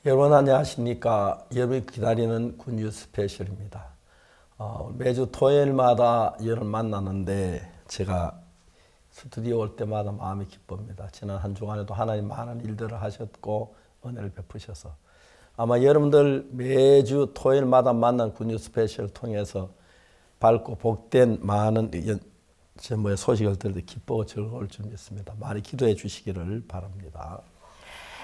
여러분 안녕하십니까. 여러분이 기다리는 굿뉴스 스페셜입니다. 매주 토요일마다 여러분 만나는데 제가 스튜디오 올 때마다 마음이 기쁩니다. 지난 한 주간에도 하나님 많은 일들을 하셨고 은혜를 베푸셔서 아마 여러분들 매주 토요일마다 만난 굿뉴스 스페셜을 통해서 밝고 복된 많은 소식을 들을 때 기쁘고 즐거울 줄 믿습니다. 많이 기도해 주시기를 바랍니다.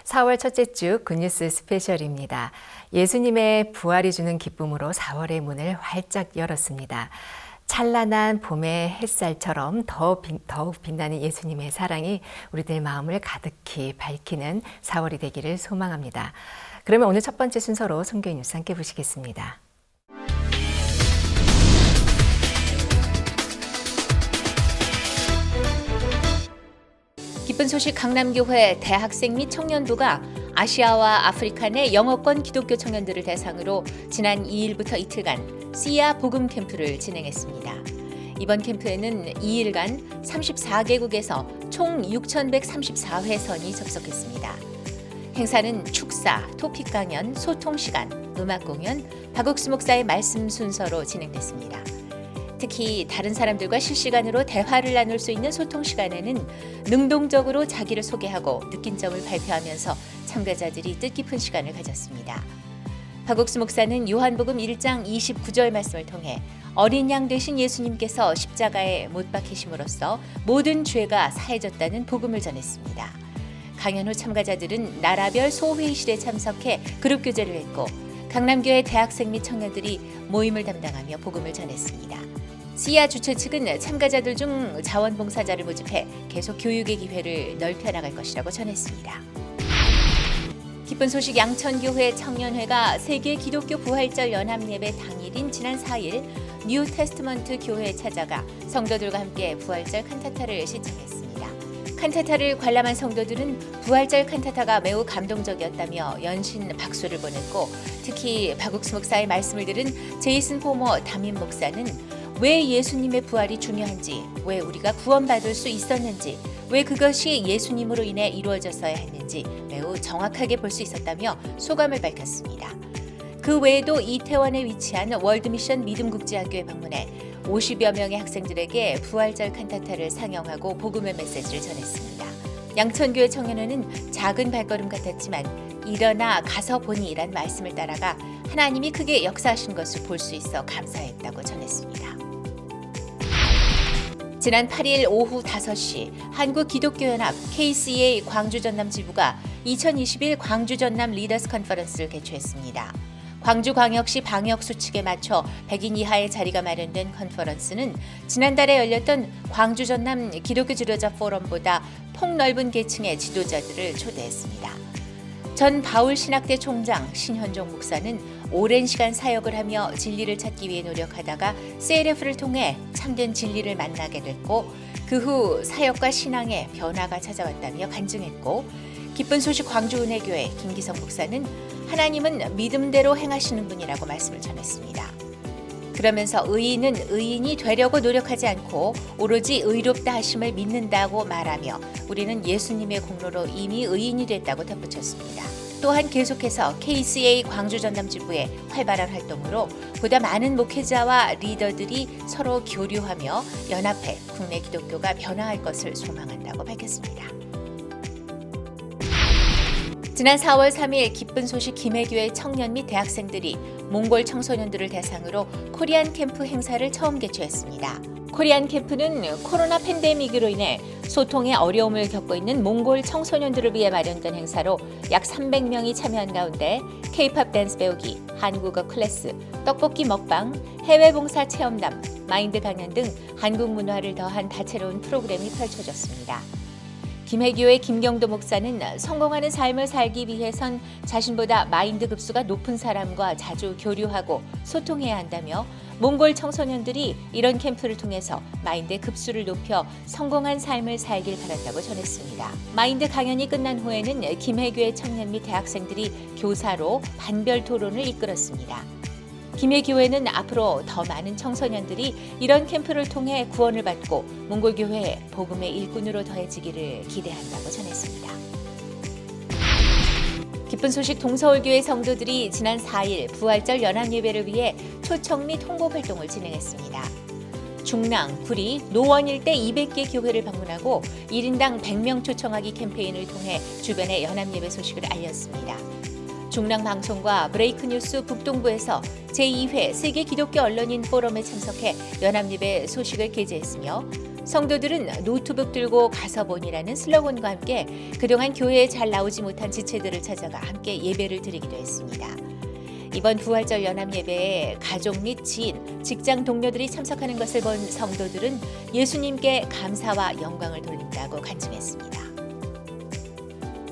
4월 첫째 주 굿뉴스 스페셜입니다. 예수님의 부활이 주는 기쁨으로 4월의 문을 활짝 열었습니다. 찬란한 봄의 햇살처럼 더욱 빛나는 예수님의 사랑이 우리들 마음을 가득히 밝히는 4월이 되기를 소망합니다. 그러면 오늘 첫 번째 순서로 선교인 뉴스 함께 보시겠습니다. 기쁜 소식 강남교회 대학생 및 청년부가 아시아와 아프리카 내 영어권 기독교 청년들을 대상으로 지난 2일부터 이틀간 씨야 복음 캠프를 진행했습니다. 이번 캠프에는 2일간 34개국에서 총 6,134회선이 접속했습니다. 행사는 축사, 토픽 강연, 소통 시간, 음악 공연, 박옥수 목사의 말씀 순서로 진행됐습니다. 특히 다른 사람들과 실시간으로 대화를 나눌 수 있는 소통 시간에는 능동적으로 자기를 소개하고 느낀 점을 발표하면서 참가자들이 뜻깊은 시간을 가졌습니다. 박옥수 목사는 요한복음 1장 29절 말씀을 통해 어린 양 되신 예수님께서 십자가에 못 박히심으로써 모든 죄가 사해졌다는 복음을 전했습니다. 강연 후 참가자들은 나라별 소회의실에 참석해 그룹 교제를 했고 강남교회 대학생 및 청년들이 모임을 담당하며 복음을 전했습니다. 씨야 주최 측은 참가자들 중 자원봉사자를 모집해 계속 교육의 기회를 넓혀나갈 것이라고 전했습니다. 기쁜 소식 양천교회 청년회가 세계 기독교 부활절 연합예배 당일인 지난 4일 뉴 테스트먼트 교회에 찾아가 성도들과 함께 부활절 칸타타를 시청했습니다. 칸타타를 관람한 성도들은 부활절 칸타타가 매우 감동적이었다며 연신 박수를 보냈고 특히 박옥수 목사의 말씀을 들은 제이슨 포머 담임 목사는 왜 예수님의 부활이 중요한지, 왜 우리가 구원받을 수 있었는지, 왜 그것이 예수님으로 인해 이루어졌어야 했는지 매우 정확하게 볼 수 있었다며 소감을 밝혔습니다. 그 외에도 이태원에 위치한 월드미션 믿음국제학교에 방문해 50여 명의 학생들에게 부활절 칸타타를 상영하고 복음의 메시지를 전했습니다. 양천교회 청년회는 작은 발걸음 같았지만 일어나 가서 보니란 말씀을 따라가 하나님이 크게 역사하신 것을 볼 수 있어 감사했다고 전했습니다. 지난 8일 오후 5시 한국기독교연합 KCA 광주전남 지부가 2021 광주전남 리더스 컨퍼런스를 개최했습니다. 광주광역시 방역수칙에 맞춰 100인 이하의 자리가 마련된 컨퍼런스는 지난달에 열렸던 광주전남 기독교 지도자 포럼보다 폭넓은 계층의 지도자들을 초대했습니다. 전 바울신학대 총장 신현종 목사는 오랜 시간 사역을 하며 진리를 찾기 위해 노력하다가 CLF를 통해 참된 진리를 만나게 됐고 그 후 사역과 신앙에 변화가 찾아왔다며 간증했고 기쁜 소식 광주은혜교회 김기성 목사는 하나님은 믿음대로 행하시는 분이라고 말씀을 전했습니다. 그러면서 의인은 의인이 되려고 노력하지 않고 오로지 의롭다 하심을 믿는다고 말하며 우리는 예수님의 공로로 이미 의인이 됐다고 덧붙였습니다. 또한 계속해서 KCA 광주 전남 지부의 활발한 활동으로 보다 많은 목회자와 리더들이 서로 교류하며 연합해 국내 기독교가 변화할 것을 소망한다고 밝혔습니다. 지난 4월 3일 기쁜 소식 김해교회 청년 및 대학생들이 몽골 청소년들을 대상으로 코리안 캠프 행사를 처음 개최했습니다. 코리안 캠프는 코로나 팬데믹으로 인해 소통에 어려움을 겪고 있는 몽골 청소년들을 위해 마련된 행사로 약 300명이 참여한 가운데 K-팝 댄스 배우기, 한국어 클래스, 떡볶이 먹방, 해외 봉사 체험담, 마인드 강연 등 한국 문화를 더한 다채로운 프로그램이 펼쳐졌습니다. 김해교회 김경도 목사는 성공하는 삶을 살기 위해선 자신보다 마인드 급수가 높은 사람과 자주 교류하고 소통해야 한다며 몽골 청소년들이 이런 캠프를 통해서 마인드 급수를 높여 성공한 삶을 살길 바란다고 전했습니다. 마인드 강연이 끝난 후에는 김해교회 청년 및 대학생들이 교사로 반별 토론을 이끌었습니다. 김해교회는 앞으로 더 많은 청소년들이 이런 캠프를 통해 구원을 받고 몽골교회의 복음의 일꾼으로 더해지기를 기대한다고 전했습니다. 기쁜 소식 동서울교회 성도들이 지난 4일 부활절 연합예배를 위해 초청 및 홍보 활동을 진행했습니다. 중랑, 구리, 노원 일대 200개 교회를 방문하고 1인당 100명 초청하기 캠페인을 통해 주변의 연합예배 소식을 알렸습니다. 중랑방송과 브레이크뉴스 북동부에서 제2회 세계 기독교 언론인 포럼에 참석해 연합예배 소식을 게재했으며 성도들은 노트북 들고 가서 보니라는 슬로건과 함께 그동안 교회에 잘 나오지 못한 지체들을 찾아가 함께 예배를 드리기도 했습니다. 이번 부활절 연합예배에 가족 및 지인, 직장 동료들이 참석하는 것을 본 성도들은 예수님께 감사와 영광을 돌린다고 간증했습니다.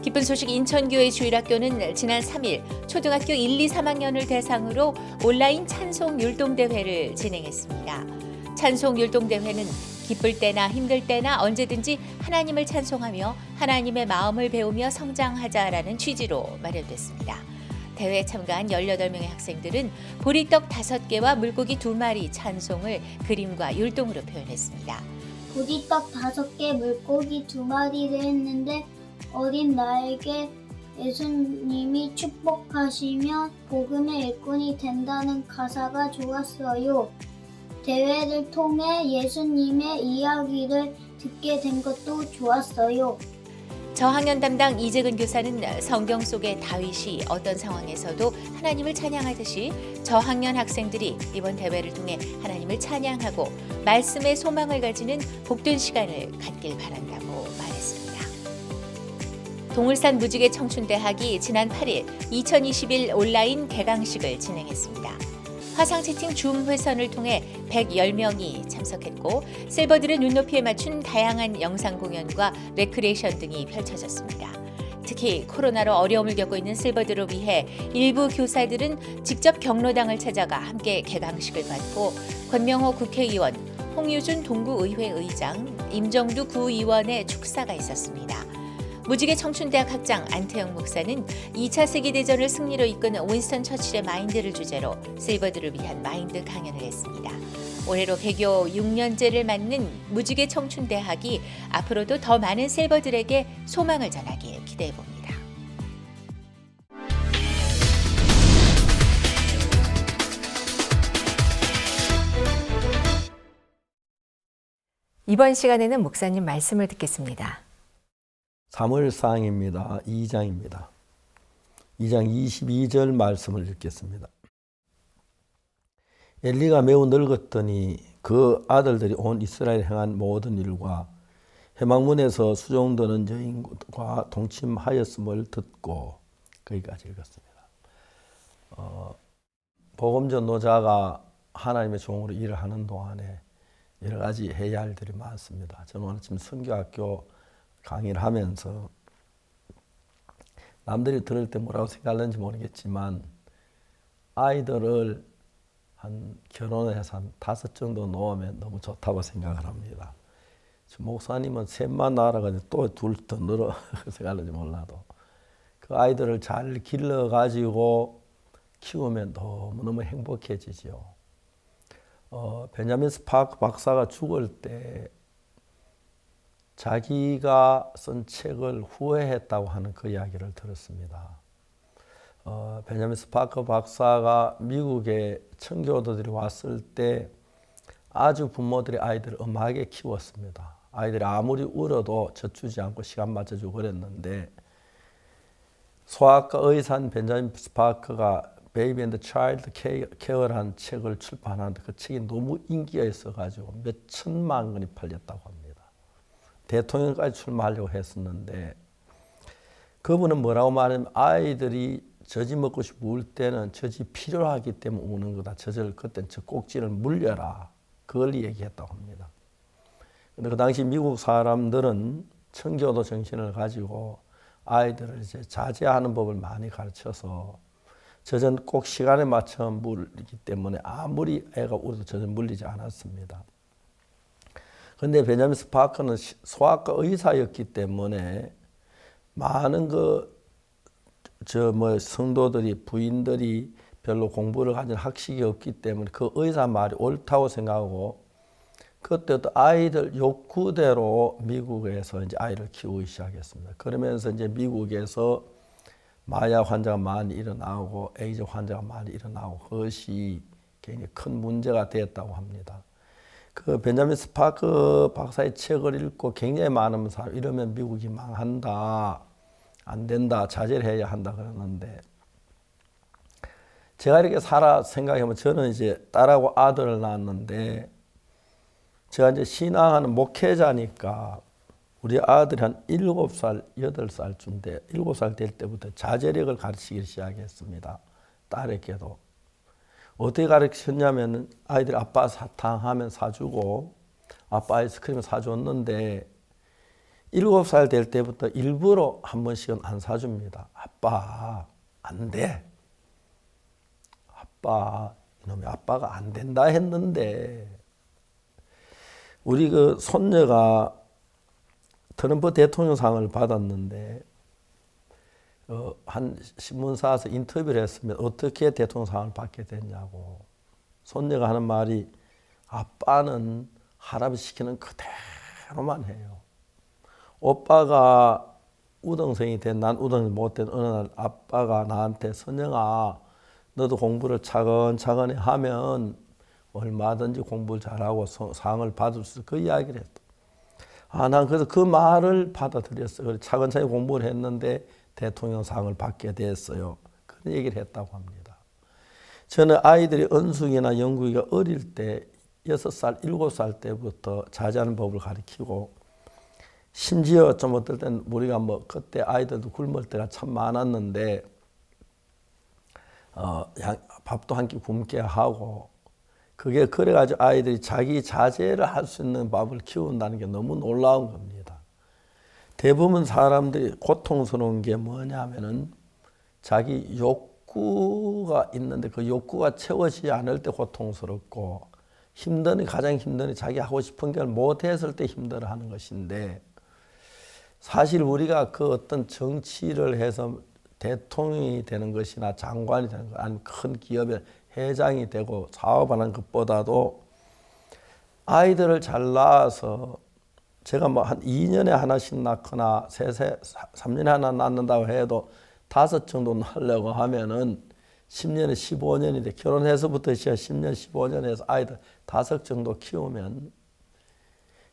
기쁜 소식 인천교회 주일학교는 지난 3일 초등학교 1, 2, 3학년을 대상으로 온라인 찬송 율동대회를 진행했습니다. 찬송 율동대회는 기쁠 때나 힘들 때나 언제든지 하나님을 찬송하며 하나님의 마음을 배우며 성장하자라는 취지로 마련됐습니다. 대회에 참가한 18명의 학생들은 보리떡 5개와 물고기 2마리 찬송을 그림과 율동으로 표현했습니다. 보리떡 5개, 물고기 2마리를 했는데 어린 나에게 예수님이 축복하시면 복음의 일꾼이 된다는 가사가 좋았어요. 대회를 통해 예수님의 이야기를 듣게 된 것도 좋았어요. 저학년 담당 이재근 교사는 성경 속의 다윗이 어떤 상황에서도 하나님을 찬양하듯이 저학년 학생들이 이번 대회를 통해 하나님을 찬양하고 말씀의 소망을 가지는 복된 시간을 갖길 바란다고 말했습니다. 동울산 무지개 청춘대학이 지난 8일 2021 온라인 개강식을 진행했습니다. 화상 채팅 줌 회선을 통해 110명이 참석했고 셀버들의 눈높이에 맞춘 다양한 영상 공연과 레크레이션 등이 펼쳐졌습니다. 특히 코로나로 어려움을 겪고 있는 셀버들을 위해 일부 교사들은 직접 경로당을 찾아가 함께 개강식을 받고 권명호 국회의원, 홍유준 동구의회 의장, 임정두 구의원의 축사가 있었습니다. 무지개 청춘대학 학장 안태영 목사는 2차 세계대전을 승리로 이끈 윈스턴 처칠의 마인드를 주제로 실버들을 위한 마인드 강연을 했습니다. 올해로 개교 6년째를 맞는 무지개 청춘대학이 앞으로도 더 많은 실버들에게 소망을 전하길 기대해 봅니다. 이번 시간에는 목사님 말씀을 듣겠습니다. 사무엘상입니다. 2장입니다. 2장 22절 말씀을 읽겠습니다. 엘리가 매우 늙었더니 그 아들들이 온 이스라엘에 행한 모든 일과 회막문에서 수종드는 여인과 동침하였음을 듣고 거기까지 읽었습니다. 복음 전도자가 하나님의 종으로 일을 하는 동안에 여러 가지 해야 할 일이 많습니다. 저는 오늘 지금 선교학교 강의를 하면서 남들이 들을 때 뭐라고 생각하는지 모르겠지만 아이들을 한 결혼을 해서 한 5 정도 놓으면 너무 좋다고 생각을 합니다. 목사님은 셋만 낳아가지고 또 2 더 늘어 생각하는지 몰라도 그 아이들을 잘 길러가지고 키우면 너무너무 행복해지죠. 베냐민 스파크 박사가 죽을 때 자기가 쓴 책을 후회했다고 하는 그 이야기를 들었습니다. 베냐민 스파크 박사가 미국에 청교도들이 왔을 때 아주 부모들이 아이들을 엄하게 키웠습니다. 아이들이 아무리 울어도 젖주지 않고 시간 맞춰주고 그랬는데 소아과 의사인 베냐민 스파크가 베이비 앤드 차일드 케어라는 책을 출판하는데 그 책이 너무 인기가 있어가지고 몇 천만 권이 팔렸다고 합니다. 대통령까지 출마하려고 했었는데 그분은 뭐라고 말하면 아이들이 젖이 먹고 싶어 울 때는 젖이 필요하기 때문에 우는 거다. 젖을 그때는 저 꼭지를 물려라. 그걸 얘기했다고 합니다. 근데 그 당시 미국 사람들은 청교도 정신을 가지고 아이들을 이제 자제하는 법을 많이 가르쳐서 젖은 꼭 시간에 맞춰 물리기 때문에 아무리 애가 울어도 젖은 물리지 않았습니다. 그런데 베냐민 스파크는 소아과 의사였기 때문에 많은 성도들이 부인들이 별로 공부를 가진 학식이 없기 때문에 그 의사 말이 옳다고 생각하고 그때부터 아이들 욕구대로 미국에서 이제 아이를 키우기 시작했습니다. 그러면서 이제 미국에서 마약 환자가 많이 일어나고 에이즈 환자가 많이 일어나고 그것이 굉장히 큰 문제가 되었다고 합니다. 그 벤자민 스파크 박사의 책을 읽고 굉장히 많은 사람 이러면 미국이 망한다, 안 된다, 자제를 해야 한다 그러는데 제가 이렇게 살아 생각해보면 저는 이제 딸하고 아들을 낳았는데 제가 이제 신앙하는 목회자니까 우리 아들이 한 7살, 8살쯤인데 7살 될 때부터 자제력을 가르치기 시작했습니다. 딸에게도. 어떻게 가르쳤냐면 아이들이 아빠 사탕 하면 사주고 아빠 아이스크림 사줬는데 7살 될 때부터 일부러 한 번씩은 안 사줍니다. 아빠 안 돼. 아빠 이놈이 아빠가 안 된다 했는데 우리 그 손녀가 트럼프 대통령상을 받았는데 한 신문사에서 인터뷰를 했으면 어떻게 대통령상을 받게 됐냐고 손녀가 하는 말이 아빠는 할아버지 시키는 그대로만 해요. 오빠가 우등생이 된 난 우등생이 못된 어느 날 아빠가 나한테 선영아 너도 공부를 차근차근히 하면 얼마든지 공부를 잘하고 상을 받을 수 있어. 그 이야기를 했다. 난 그래서 그 말을 받아들였어요. 그래서 차근차근히 공부를 했는데 대통령상을 받게 됐어요. 그런 얘기를 했다고 합니다. 저는 아이들이 은숙이나 영국이가 어릴 때 6살, 7살 때부터 자제하는 법을 가르치고 심지어 좀 어떨 땐 우리가 그때 아이들도 굶을 때가 참 많았는데 밥도 한 끼 굶게 하고 그게 그래가지고 아이들이 자기 자제를 할 수 있는 밥을 키운다는 게 너무 놀라운 겁니다. 대부분 사람들이 고통스러운 게 뭐냐면은 자기 욕구가 있는데 그 욕구가 채워지지 않을 때 고통스럽고 가장 힘든 자기 하고 싶은 걸 못했을 때 힘들어하는 것인데 사실 우리가 그 어떤 정치를 해서 대통령이 되는 것이나 장관이 되는 것 아니면 큰 기업의 회장이 되고 사업하는 것보다도 아이들을 잘 낳아서 제가 한 2년에 하나씩 낳거나 3년에 하나 낳는다고 해도 5 정도 낳으려고 하면은 10년에 15년이 돼. 결혼해서부터 시작 10년, 15년 해서 아이들 5 정도 키우면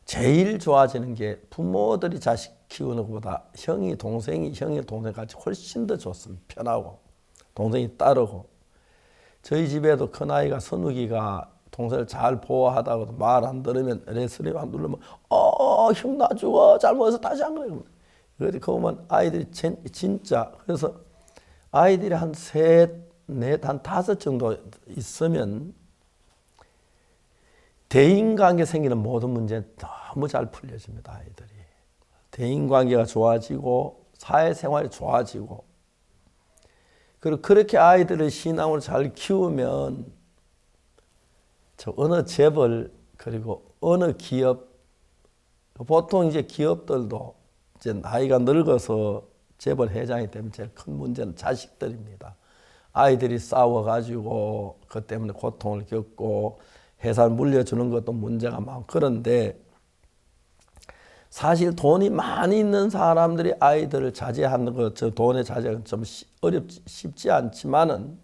제일 좋아지는 게 부모들이 자식 키우는 것보다 형이 동생같이 훨씬 더 좋습니다. 편하고 동생이 따르고 저희 집에도 큰아이가 선욱이가 동생을 잘 보호하다고 말 안 들으면 레슬링 안 누르면 형 나 죽어 잘못해서 다시 안 그래. 그래서 그거 보면 아이들이 진짜 그래서 아이들이 한 3, 4, 한 5 정도 있으면 대인관계 생기는 모든 문제는 너무 잘 풀려집니다. 아이들이. 대인관계가 좋아지고 사회생활이 좋아지고 그리고 그렇게 아이들의 신앙을 잘 키우면 어느 재벌 그리고 어느 기업 보통 이제 기업들도 이제 나이가 늙어서 재벌 회장이 되면 제일 큰 문제는 자식들입니다. 아이들이 싸워가지고 그것 때문에 고통을 겪고 회사를 물려주는 것도 문제가 많고 그런데 사실 돈이 많이 있는 사람들이 아이들을 자제하는 것, 돈의 자제는 좀 쉽지 않지만은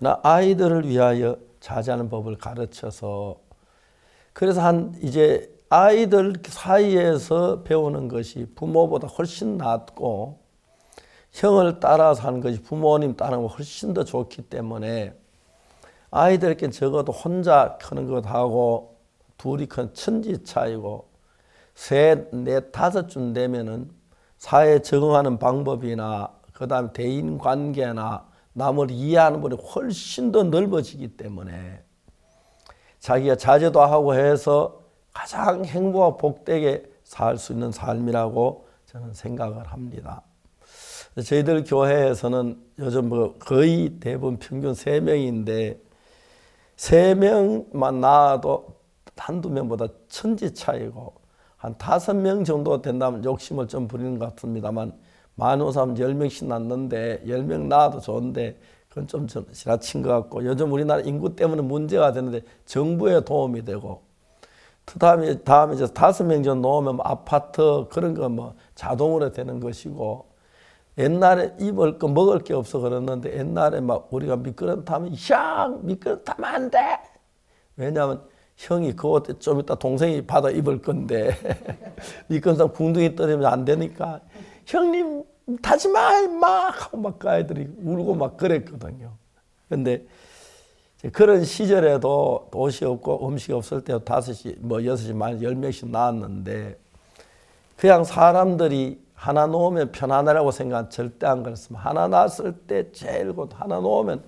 아이들을 위하여 자제하는 법을 가르쳐서 그래서 이제 아이들 사이에서 배우는 것이 부모보다 훨씬 낫고 형을 따라서 하는 것이 부모님 따르는 것보다 훨씬 더 좋기 때문에 아이들에게 적어도 혼자 크는 것하고 둘이 큰 천지 차이고 3, 4, 5쯤 되면은 사회에 적응하는 방법이나 그 다음에 대인 관계나 남을 이해하는 분이 훨씬 더 넓어지기 때문에 자기가 자제도 하고 해서 가장 행복하고 복되게 살 수 있는 삶이라고 저는 생각을 합니다. 저희들 교회에서는 요즘 뭐 거의 대부분 평균 3명인데 3명만 낳아도 한두 명보다 천지 차이고 한 5명 정도 된다면 욕심을 좀 부리는 것 같습니다만 많은 사람 10명씩 낳는데 10명 낳아도 좋은데 그건 좀 지나친 것 같고 요즘 우리나라 인구 때문에 문제가 되는데 정부에 도움이 되고 다음에 이제 5명 정도 놓으면 뭐 아파트 그런 거 뭐 자동으로 되는 것이고 옛날에 입을 거 먹을 게 없어 그랬는데 옛날에 막 우리가 미끄럼 타면 형 미끄럼 타면 안 돼. 왜냐하면 형이 그거 좀 이따 동생이 받아 입을 건데 미끄럼 타면 궁둥이 떨어지면 안 되니까 형님 타지 마 임마 하고 막 그 아이들이 울고 막 그랬거든요. 근데 그런 시절에도 도시 없고 음식 없을 때 5시 뭐 6시 만 10명씩 나왔는데 그냥 사람들이 하나 놓으면 편안하라고 생각한 절대 안 그렇습니다. 하나 낳았을 때 제일 하나 놓으면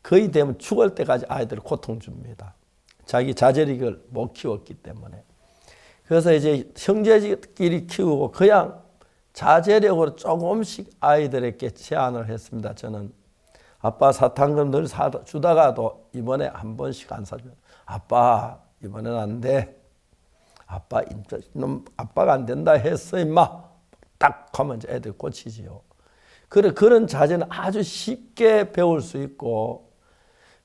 거의 되면 죽을 때까지 아이들을 고통 줍니다. 자기 자제력을 못 키웠기 때문에. 그래서 이제 형제끼리 키우고 그냥 자제력으로 조금씩 아이들에게 제안을 했습니다. 저는 아빠 사탕금 늘 주다가도 이번에 한 번씩 안 사줘요. 아빠 이번엔 안 돼. 아빠 아빠가 안 된다 했어 임마. 딱 하면 이제 애들 고치지요. 그런 자제는 아주 쉽게 배울 수 있고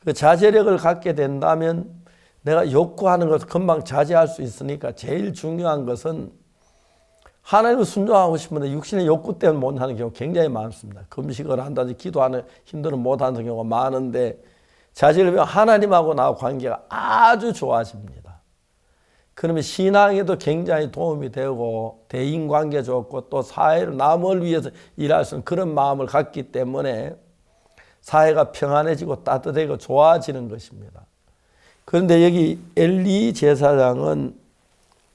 그 자제력을 갖게 된다면 내가 욕구하는 것을 금방 자제할 수 있으니까 제일 중요한 것은 하나님을 순종하고 싶은데 육신의 욕구 때문에 못하는 경우 굉장히 많습니다. 금식을 한다든지 기도하는 힘들면 못하는 경우가 많은데 자제를 배우면 하나님하고 나하고 관계가 아주 좋아집니다. 그러면 신앙에도 굉장히 도움이 되고 대인관계 좋고 또 사회를 남을 위해서 일할 수 있는 그런 마음을 갖기 때문에 사회가 평안해지고 따뜻해지고 좋아지는 것입니다. 그런데 여기 엘리 제사장은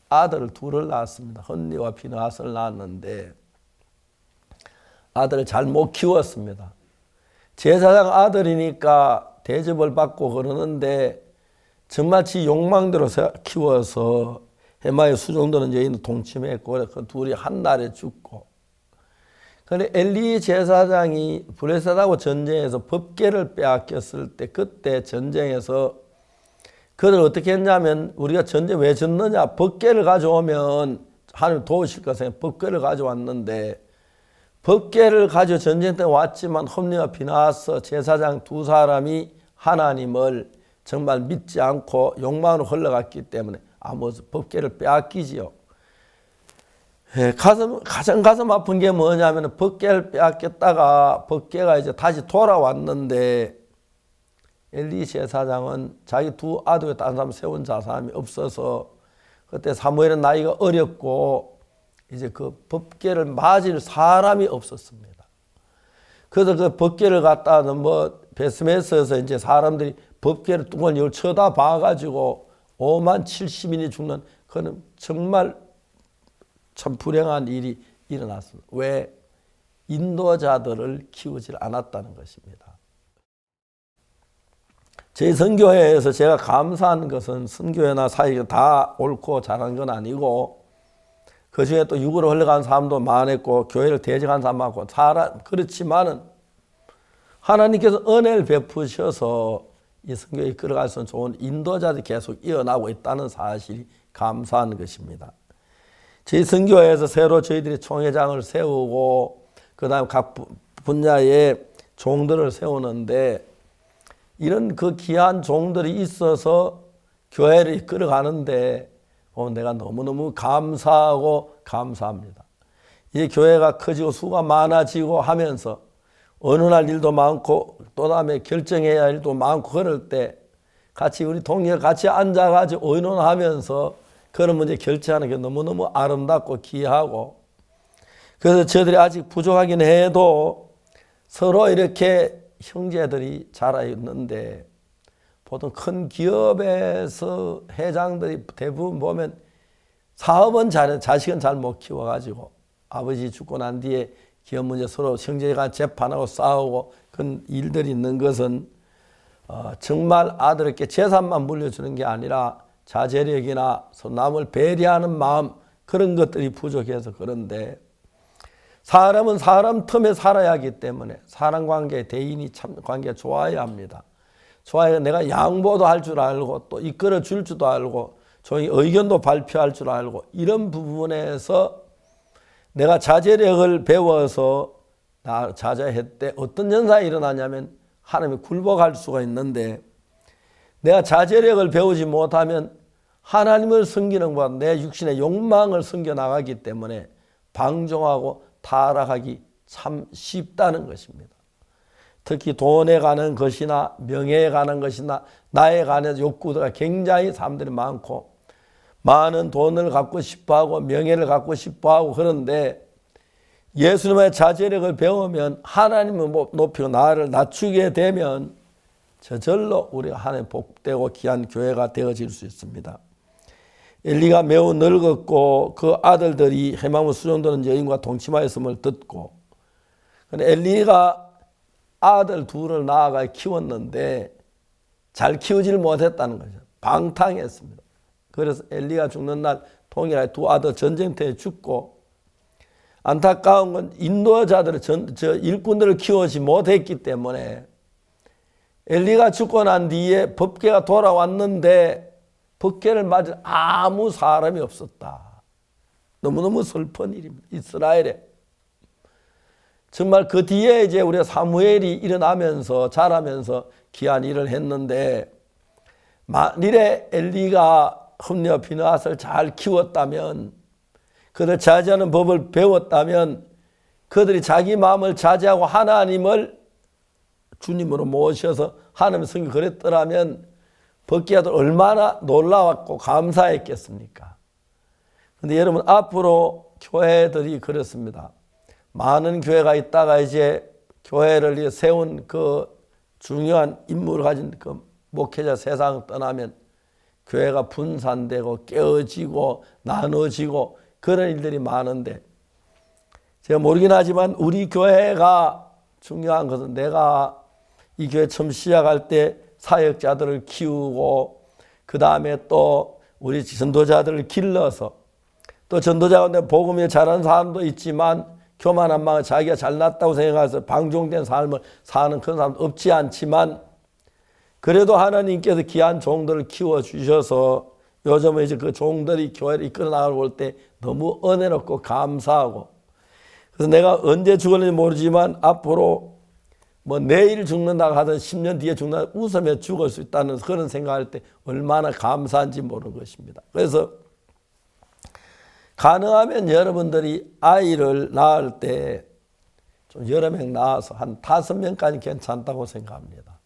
아들을 둘을 낳았습니다. 헌니와 비느하스를 낳았는데 아들을 잘 못 키웠습니다. 제사장 아들이니까 대접을 받고 그러는데 정말 지 욕망대로 키워서 해마의 수종들은 여인을 동침했고 그 둘이 한날에 죽고 그런데 엘리 제사장이 블레셋하고 전쟁에서 법궤를 빼앗겼을 때 그때 전쟁에서 그들 어떻게 했냐면 우리가 전쟁 왜 졌느냐 법궤를 가져오면 하나님 도우실 것에 법궤를 가져왔는데 법궤를 가지고 전쟁 때 왔지만 홈리와 비나하스 제사장 두 사람이 하나님을 정말 믿지 않고 욕망으로 흘러갔기 때문에 법궤를 빼앗기지요. 가장 가슴 아픈 게 뭐냐면 법궤를 빼앗겼다가 법궤가 이제 다시 돌아왔는데 엘리 제사장은 자기 두 아들에 다른 사람 세운 사람이 없어서 그때 사무엘은 나이가 어렸고 이제 그 법궤를 맞을 사람이 없었습니다. 그래서 그 법궤를 갖다는 뭐 베스메스에서 이제 사람들이 법궤를 뚜껑을 쳐다봐가지고 5만 70인이 죽는 그는 정말 참 불행한 일이 일어났습니다. 왜? 인도자들을 키우지 않았다는 것입니다. 저희 선교회에서 제가 감사한 것은 선교회나 사역이 다 옳고 잘한 건 아니고 그 중에 또 육으로 흘러간 사람도 많았고 교회를 대적한 사람 많고 그렇지만은 하나님께서 은혜를 베푸셔서 이 선교에 이끌어갈 수 있는 좋은 인도자들이 계속 이어나고 있다는 사실이 감사한 것입니다. 저희 선교회에서 새로 저희들이 총회장을 세우고 그 다음에 각 분야의 종들을 세우는데 이런 그 귀한 종들이 있어서 교회를 이끌어가는데 내가 너무너무 감사하고 감사합니다. 이 교회가 커지고 수가 많아지고 하면서 어느 날 일도 많고 또 다음에 결정해야 할 일도 많고 그럴 때 같이 우리 동료가 같이 앉아가지고 의논하면서 그런 문제 결정하는 게 너무너무 아름답고 귀하고 그래서 저희들이 아직 부족하긴 해도 서로 이렇게 형제들이 자라있는데 보통 큰 기업에서 회장들이 대부분 보면 사업은 잘해 자식은 잘 못 키워가지고 아버지 죽고 난 뒤에 기업 문제 서로 형제가 재판하고 싸우고 그런 일들이 있는 것은 정말 아들에게 재산만 물려주는 게 아니라 자제력이나 남을 배려하는 마음 그런 것들이 부족해서 그런데 사람은 사람 틈에 살아야 하기 때문에 사람 관계, 대인이 참 관계가 좋아야 합니다. 좋아야 내가 양보도 할 줄 알고 또 이끌어 줄 줄도 알고 조용히 의견도 발표할 줄 알고 이런 부분에서 내가 자제력을 배워서 나 자제할 때 어떤 현상이 일어나냐면 하나님이 굴복할 수가 있는데 내가 자제력을 배우지 못하면 하나님을 섬기는 것보다 내 육신의 욕망을 섬겨 나가기 때문에 방종하고 타락하기 참 쉽다는 것입니다. 특히 돈에 관한 것이나 명예에 관한 것이나 나에 관한 욕구가 굉장히 사람들이 많고 많은 돈을 갖고 싶어하고 명예를 갖고 싶어하고 그런데 예수님의 자제력을 배우면 하나님을 높이고 나를 낮추게 되면 저절로 우리가 하나님 복되고 귀한 교회가 되어질 수 있습니다. 엘리가 매우 늙었고 그 아들들이 헤마무 수종되는 여인과 동침하였음을 듣고 엘리가 아들 둘을 낳아가 키웠는데 잘 키우지를 못했다는 거죠. 방탕했습니다. 그래서 엘리가 죽는 날 동일하게 두 아들 전쟁터에 죽고 안타까운 건 인도자들을 일꾼들을 키우지 못했기 때문에 엘리가 죽고 난 뒤에 법궤가 돌아왔는데 법궤를 맞을 아무 사람이 없었다. 너무너무 슬픈 일입니다. 이스라엘에. 정말 그 뒤에 이제 우리가 사무엘이 일어나면서 자라면서 귀한 일을 했는데 만일에 엘리가 홈리와 비느하스를 잘 키웠다면 그들 자제하는 법을 배웠다면 그들이 자기 마음을 자제하고 하나님을 주님으로 모셔서 하나님의 성경 그랬더라면 법궤가 얼마나 놀라웠고 감사했겠습니까? 그런데 여러분 앞으로 교회들이 그렇습니다. 많은 교회가 있다가 이제 교회를 세운 그 중요한 임무를 가진 그 목회자 세상을 떠나면 교회가 분산되고 깨어지고 나눠지고 그런 일들이 많은데 제가 모르긴 하지만 우리 교회가 중요한 것은 내가 이 교회 처음 시작할 때 사역자들을 키우고 그 다음에 또 우리 전도자들을 길러서 또 전도자 가운데 복음이 잘하는 사람도 있지만 교만한 마음에 자기가 잘났다고 생각해서 방종된 삶을 사는 그런 사람도 없지 않지만 그래도 하나님께서 귀한 종들을 키워주셔서 요즘은 이제 그 종들이 교회를 이끌어 나가고 올 때 너무 은혜롭고 감사하고 그래서 내가 언제 죽을지 모르지만 앞으로 뭐 내일 죽는다고 하든 10년 뒤에 죽는다 웃으며 죽을 수 있다는 그런 생각할 때 얼마나 감사한지 모르는 것입니다. 그래서 가능하면 여러분들이 아이를 낳을 때 좀 여러 명 낳아서 한 5명까지 괜찮다고 생각합니다.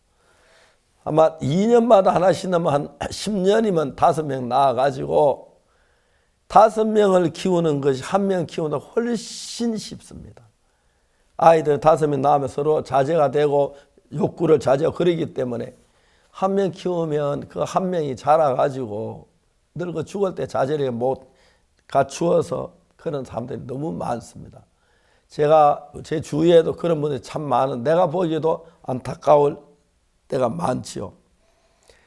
아마 2년마다 하나씩 넣으면 한 10년이면 5명 낳아가지고 5명을 키우는 것이 1명 키우는 것보다 훨씬 쉽습니다. 아이들 5명 낳으면 서로 자제가 되고 욕구를 자제하고 그러기 때문에 1명 키우면 그 1명이 자라가지고 늙어 죽을 때 자제를 못 갖추어서 그런 사람들이 너무 많습니다. 제가 제 주위에도 그런 분들이 참 많은 내가 보기에도 안타까울 때가 많지요.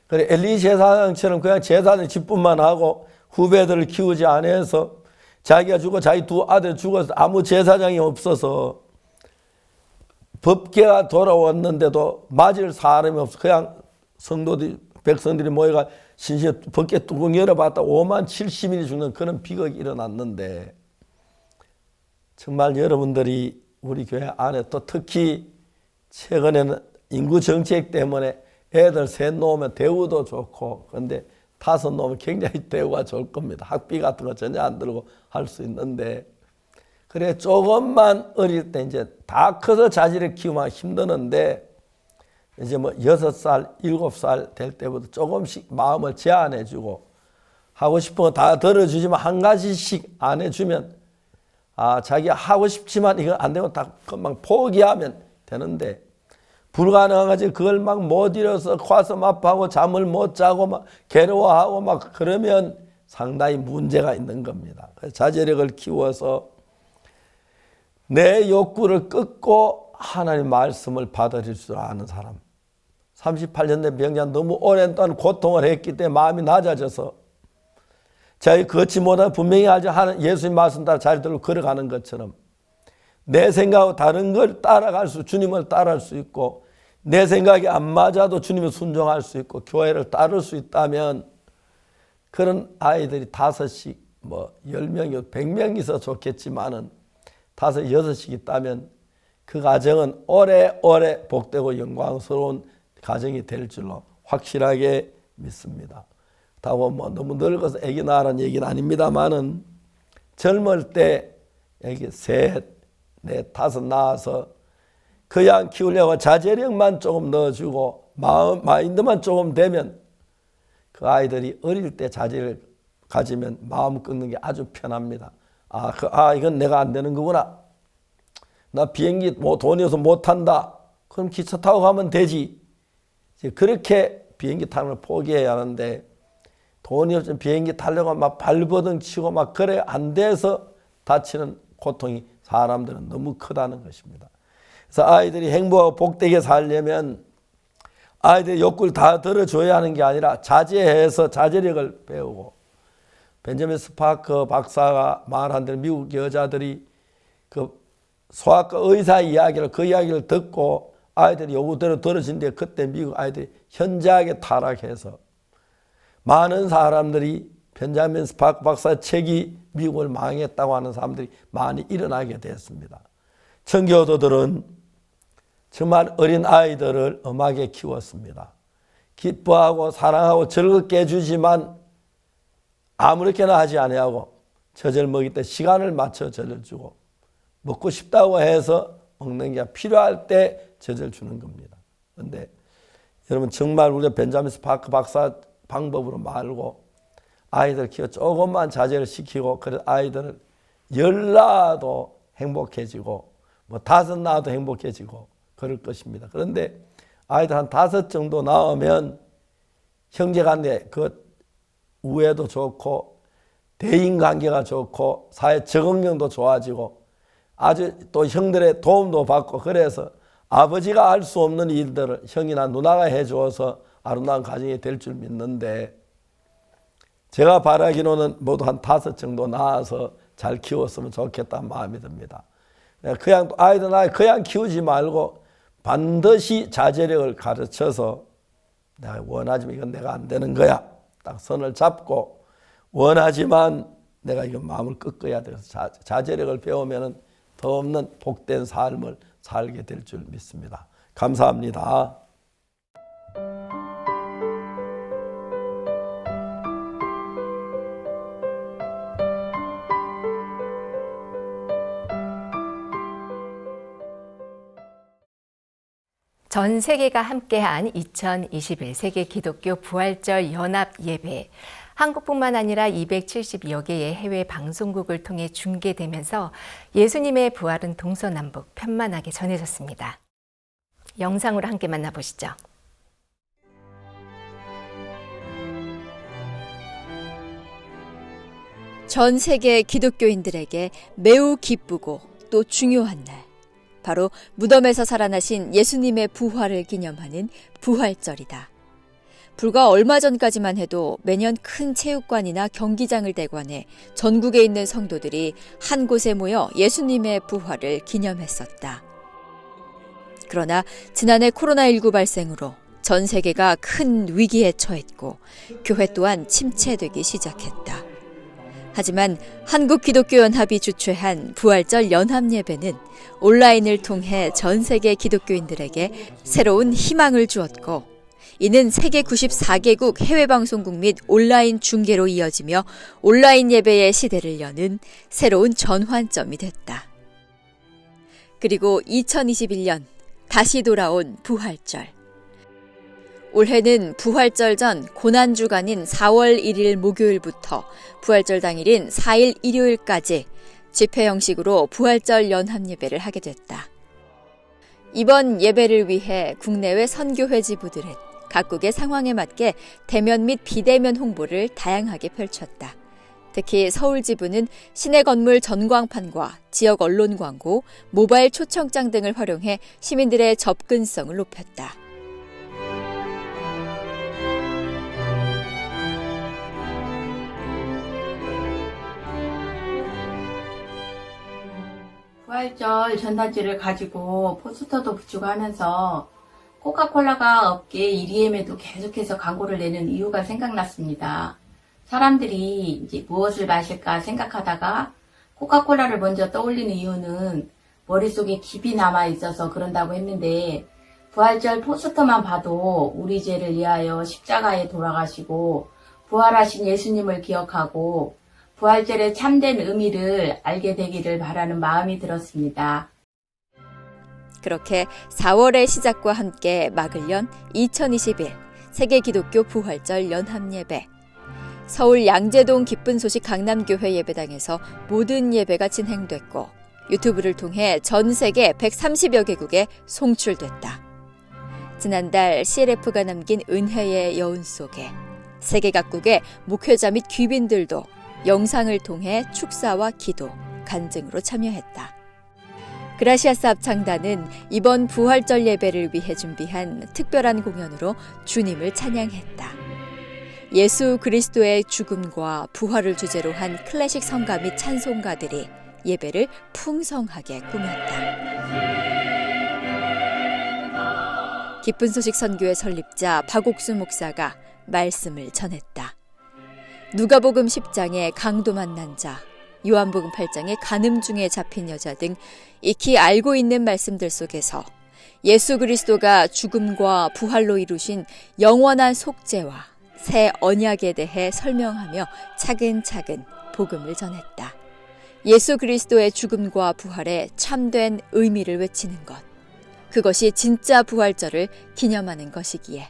그래 엘리 제사장처럼 그냥 제사는 집뿐만 하고 후배들을 키우지 않아서 자기가 죽고 자기 두 아들 죽어서 아무 제사장이 없어서 법궤가 돌아왔는데도 맞을 사람이 없어 그냥 성도들이 백성들이 모여가 신신 법궤 뚜껑 열어봤다 5만 70인이 죽는 그런 비극이 일어났는데 정말 여러분들이 우리 교회 안에 또 특히 최근에는 인구 정책 때문에 애들 셋 놓으면 대우도 좋고 그런데 5 놓으면 굉장히 대우가 좋을 겁니다. 학비 같은 거 전혀 안 들고 할 수 있는데 그래 조금만 어릴 때 이제 다 커서 자질을 키우면 힘드는데 이제 뭐 6살, 7살 될 때부터 조금씩 마음을 제한해 주고 하고 싶은 거 다 들어주지만 한 가지씩 안 해주면 자기가 하고 싶지만 이거 안 되면 다 금방 포기하면 되는데 불가능한 거지 그걸 막 못 이뤄서 가슴 아파하고 잠을 못 자고 막 괴로워하고 막 그러면 상당히 문제가 있는 겁니다. 그래서 자제력을 키워서 내 욕구를 끊고 하나님 말씀을 받아들일 줄 아는 사람 38년 된 병자 너무 오랜 동안 고통을 했기 때문에 마음이 낮아져서 자기 걷지 못하는 분명히 아주 하는 예수님 말씀 따라 자리대로 걸어가는 것처럼 내 생각하고 다른 걸 따라갈 수, 주님을 따라할 수 있고 내 생각이 안 맞아도 주님을 순종할 수 있고 교회를 따를 수 있다면 그런 아이들이 5씩 10명이 100명이 있어 좋겠지만은 5, 6씩 있다면 그 가정은 오래오래 복되고 영광스러운 가정이 될 줄로 확실하게 믿습니다. 다고 너무 늙어서 애기 낳으라는 얘기는 아닙니다만은 젊을 때 애기 3, 4, 5 낳아서 그양 키우려고 자제력만 조금 넣어주고 마인드만 조금 되면 그 아이들이 어릴 때 자제를 가지면 마음 꺾는 게 아주 편합니다. 이건 내가 안 되는 거구나. 나 비행기 돈이 없어서 못 탄다. 그럼 기차 타고 가면 되지. 그렇게 비행기 타는 걸 포기해야 하는데 돈이 없으면 비행기 타려고 막 발버둥 치고 막 그래 안 돼서 다치는 고통이 사람들은 너무 크다는 것입니다. 그래서 아이들이 행복하고 복되게 살려면 아이들의 욕구를 다 들어줘야 하는 게 아니라 자제해서 자제력을 배우고 벤저민 스파크 박사가 말한 대로 미국 여자들이 그 소아과 의사 이야기를 그 이야기를 듣고 아이들이 요구대로 들어진데 그때 미국 아이들이 현저하게 타락해서 많은 사람들이 벤자민 스파크 박사 책이 미국을 망했다고 하는 사람들이 많이 일어나게 됐습니다. 청교도들은 정말 어린 아이들을 엄하게 키웠습니다. 기뻐하고 사랑하고 즐겁게 해주지만 아무렇게나 하지 아니하고 젖을 먹일 때 시간을 맞춰 젖을 주고 먹고 싶다고 해서 먹는 게 필요할 때 젖을 주는 겁니다. 그런데 여러분 정말 우리가 벤자민 스파크 박사 방법으로 말고 아이들 키워 조금만 자제를 시키고 그래 아이들을 10 낳아도 행복해지고 5 낳아도 행복해지고 그럴 것입니다. 그런데 아이들 한 5 정도 낳으면 형제간에 그 우애도 좋고 대인관계가 좋고 사회 적응력도 좋아지고 아주 또 형들의 도움도 받고 그래서 아버지가 알 수 없는 일들을 형이나 누나가 해줘서 아름다운 가정이 될 줄 믿는데 제가 바라기로는 모두 한 5 정도 낳아서 잘 키웠으면 좋겠다는 마음이 듭니다. 그냥 아이들 그냥 키우지 말고 반드시 자제력을 가르쳐서 내가 원하지만 이건 내가 안 되는 거야. 딱 선을 잡고 원하지만 내가 이건 마음을 꺾어야 돼서 자제력을 배우면 더 없는 복된 삶을 살게 될 줄 믿습니다. 감사합니다. 전 세계가 함께한 2021 세계 기독교 부활절 연합 예배. 한국뿐만 아니라 270여 개의 해외 방송국을 통해 중계되면서 예수님의 부활은 동서남북 편만하게 전해졌습니다. 영상으로 함께 만나보시죠. 전 세계 기독교인들에게 매우 기쁘고 또 중요한 날. 바로 무덤에서 살아나신 예수님의 부활을 기념하는 부활절이다. 불과 얼마 전까지만 해도 매년 큰 체육관이나 경기장을 대관해 전국에 있는 성도들이 한 곳에 모여 예수님의 부활을 기념했었다. 그러나 지난해 코로나19 발생으로 전 세계가 큰 위기에 처했고 교회 또한 침체되기 시작했다. 하지만 한국기독교연합이 주최한 부활절 연합예배는 온라인을 통해 전 세계 기독교인들에게 새로운 희망을 주었고 이는 세계 94개국 해외방송국 및 온라인 중계로 이어지며 온라인 예배의 시대를 여는 새로운 전환점이 됐다. 그리고 2021년 다시 돌아온 부활절. 올해는 부활절 전 고난주간인 4월 1일 목요일부터 부활절 당일인 4일 일요일까지 집회 형식으로 부활절 연합예배를 하게 됐다. 이번 예배를 위해 국내외 선교회 지부들은 각국의 상황에 맞게 대면 및 비대면 홍보를 다양하게 펼쳤다. 특히 서울 지부는 시내 건물 전광판과 지역 언론 광고, 모바일 초청장 등을 활용해 시민들의 접근성을 높였다. 부활절 전단지를 가지고 포스터도 붙이고 하면서 코카콜라가 업계 1위임에도 계속해서 광고를 내는 이유가 생각났습니다. 사람들이 이제 무엇을 마실까 생각하다가 코카콜라를 먼저 떠올리는 이유는 머릿속에 깊이 남아 있어서 그런다고 했는데, 부활절 포스터만 봐도 우리 죄를 위하여 십자가에 돌아가시고 부활하신 예수님을 기억하고 부활절의 참된 의미를 알게 되기를 바라는 마음이 들었습니다. 그렇게 4월의 시작과 함께 막을 연 2021 세계 기독교 부활절 연합예배. 서울 양재동 기쁜 소식 강남교회 예배당에서 모든 예배가 진행됐고 유튜브를 통해 전 세계 130여 개국에 송출됐다. 지난달 CLF가 남긴 은혜의 여운 속에 세계 각국의 목회자 및 귀빈들도 영상을 통해 축사와 기도, 간증으로 참여했다. 그라시아스 합창단은 이번 부활절 예배를 위해 준비한 특별한 공연으로 주님을 찬양했다. 예수 그리스도의 죽음과 부활을 주제로 한 클래식 성가 및 찬송가들이 예배를 풍성하게 꾸몄다. 기쁜 소식 선교의 설립자 박옥수 목사가 말씀을 전했다. 누가복음 10장의 강도 만난 자, 요한복음 8장의 간음 중에 잡힌 여자 등 익히 알고 있는 말씀들 속에서 예수 그리스도가 죽음과 부활로 이루신 영원한 속죄와 새 언약에 대해 설명하며 차근차근 복음을 전했다. 예수 그리스도의 죽음과 부활의 참된 의미를 외치는 것. 그것이 진짜 부활절을 기념하는 것이기에.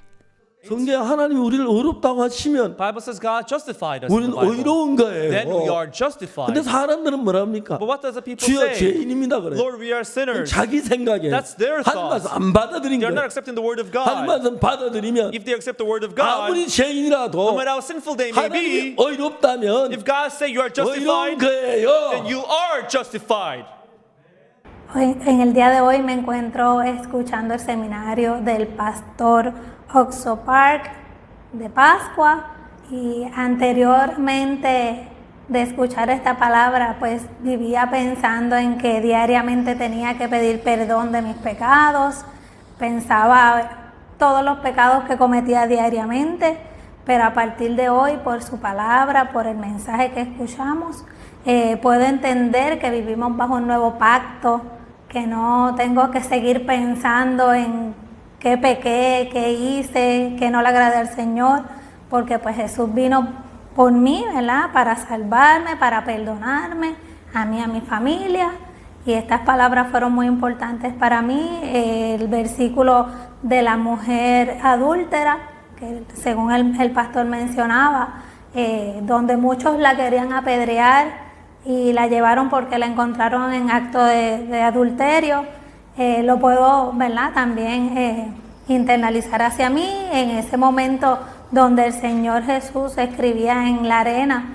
성경 하나님이 우리를 의롭다고 하시면 Bible says God justified us in 우리는 the Bible. 의로운 Then we 거예요. are justified. 근데 사람들은 뭐랍니까? But what does the people 주여 say? 죄인입니다 그래. Lord, we are sinners. 자기 생각에 That's their 하나님 thoughts. 말씀 안 받아들인 They are not 거예요. accepting the word of 하나님 God. 말씀 받아들이면 If they accept the word of God, 아무리 no 죄인이라도 matter how sinful they may 하나님이 be, 의롭다면 if God say you are 의로운 justified, 거예요. then you are justified. En el día de hoy me encuentro escuchando el seminario del pastor Oxo Park de Pascua y anteriormente de escuchar esta palabra pues vivía pensando en que diariamente tenía que pedir perdón de mis pecados, pensaba todos los pecados que cometía diariamente, pero a partir de hoy por su palabra, por el mensaje que escuchamos, puedo entender que vivimos bajo un nuevo pacto, que no tengo que seguir pensando en qué pequé, qué hice, que no le agradé al Señor, porque pues Jesús vino por mí, ¿verdad? Para salvarme, para perdonarme, a mí, a mi familia, y estas palabras fueron muy importantes para mí. El versículo de la mujer adúltera, que según el pastor mencionaba, donde muchos la querían apedrear, y la llevaron porque la encontraron en acto de adulterio. Lo puedo, ¿verdad?, también internalizar hacia mí en ese momento donde el Señor Jesús escribía en la arena,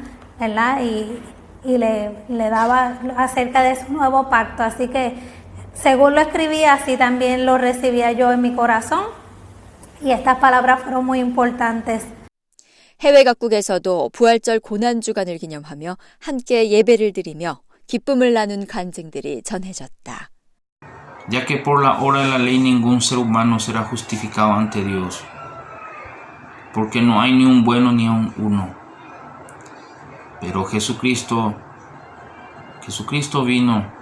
¿verdad?, y le daba acerca de su nuevo pacto. Así que según lo escribía, así también lo recibía yo en mi corazón, y estas palabras fueron muy importantes. 해외 각국에서도 부활절 고난주간을 기념하며 함께 예배를 드리며 기쁨을 나눈 간증들이 전해졌다. Ya que por la obra de la ley ningún ser humano será justificado ante Dios, porque no hay ni un bueno ni un uno. Pero Jesucristo vino,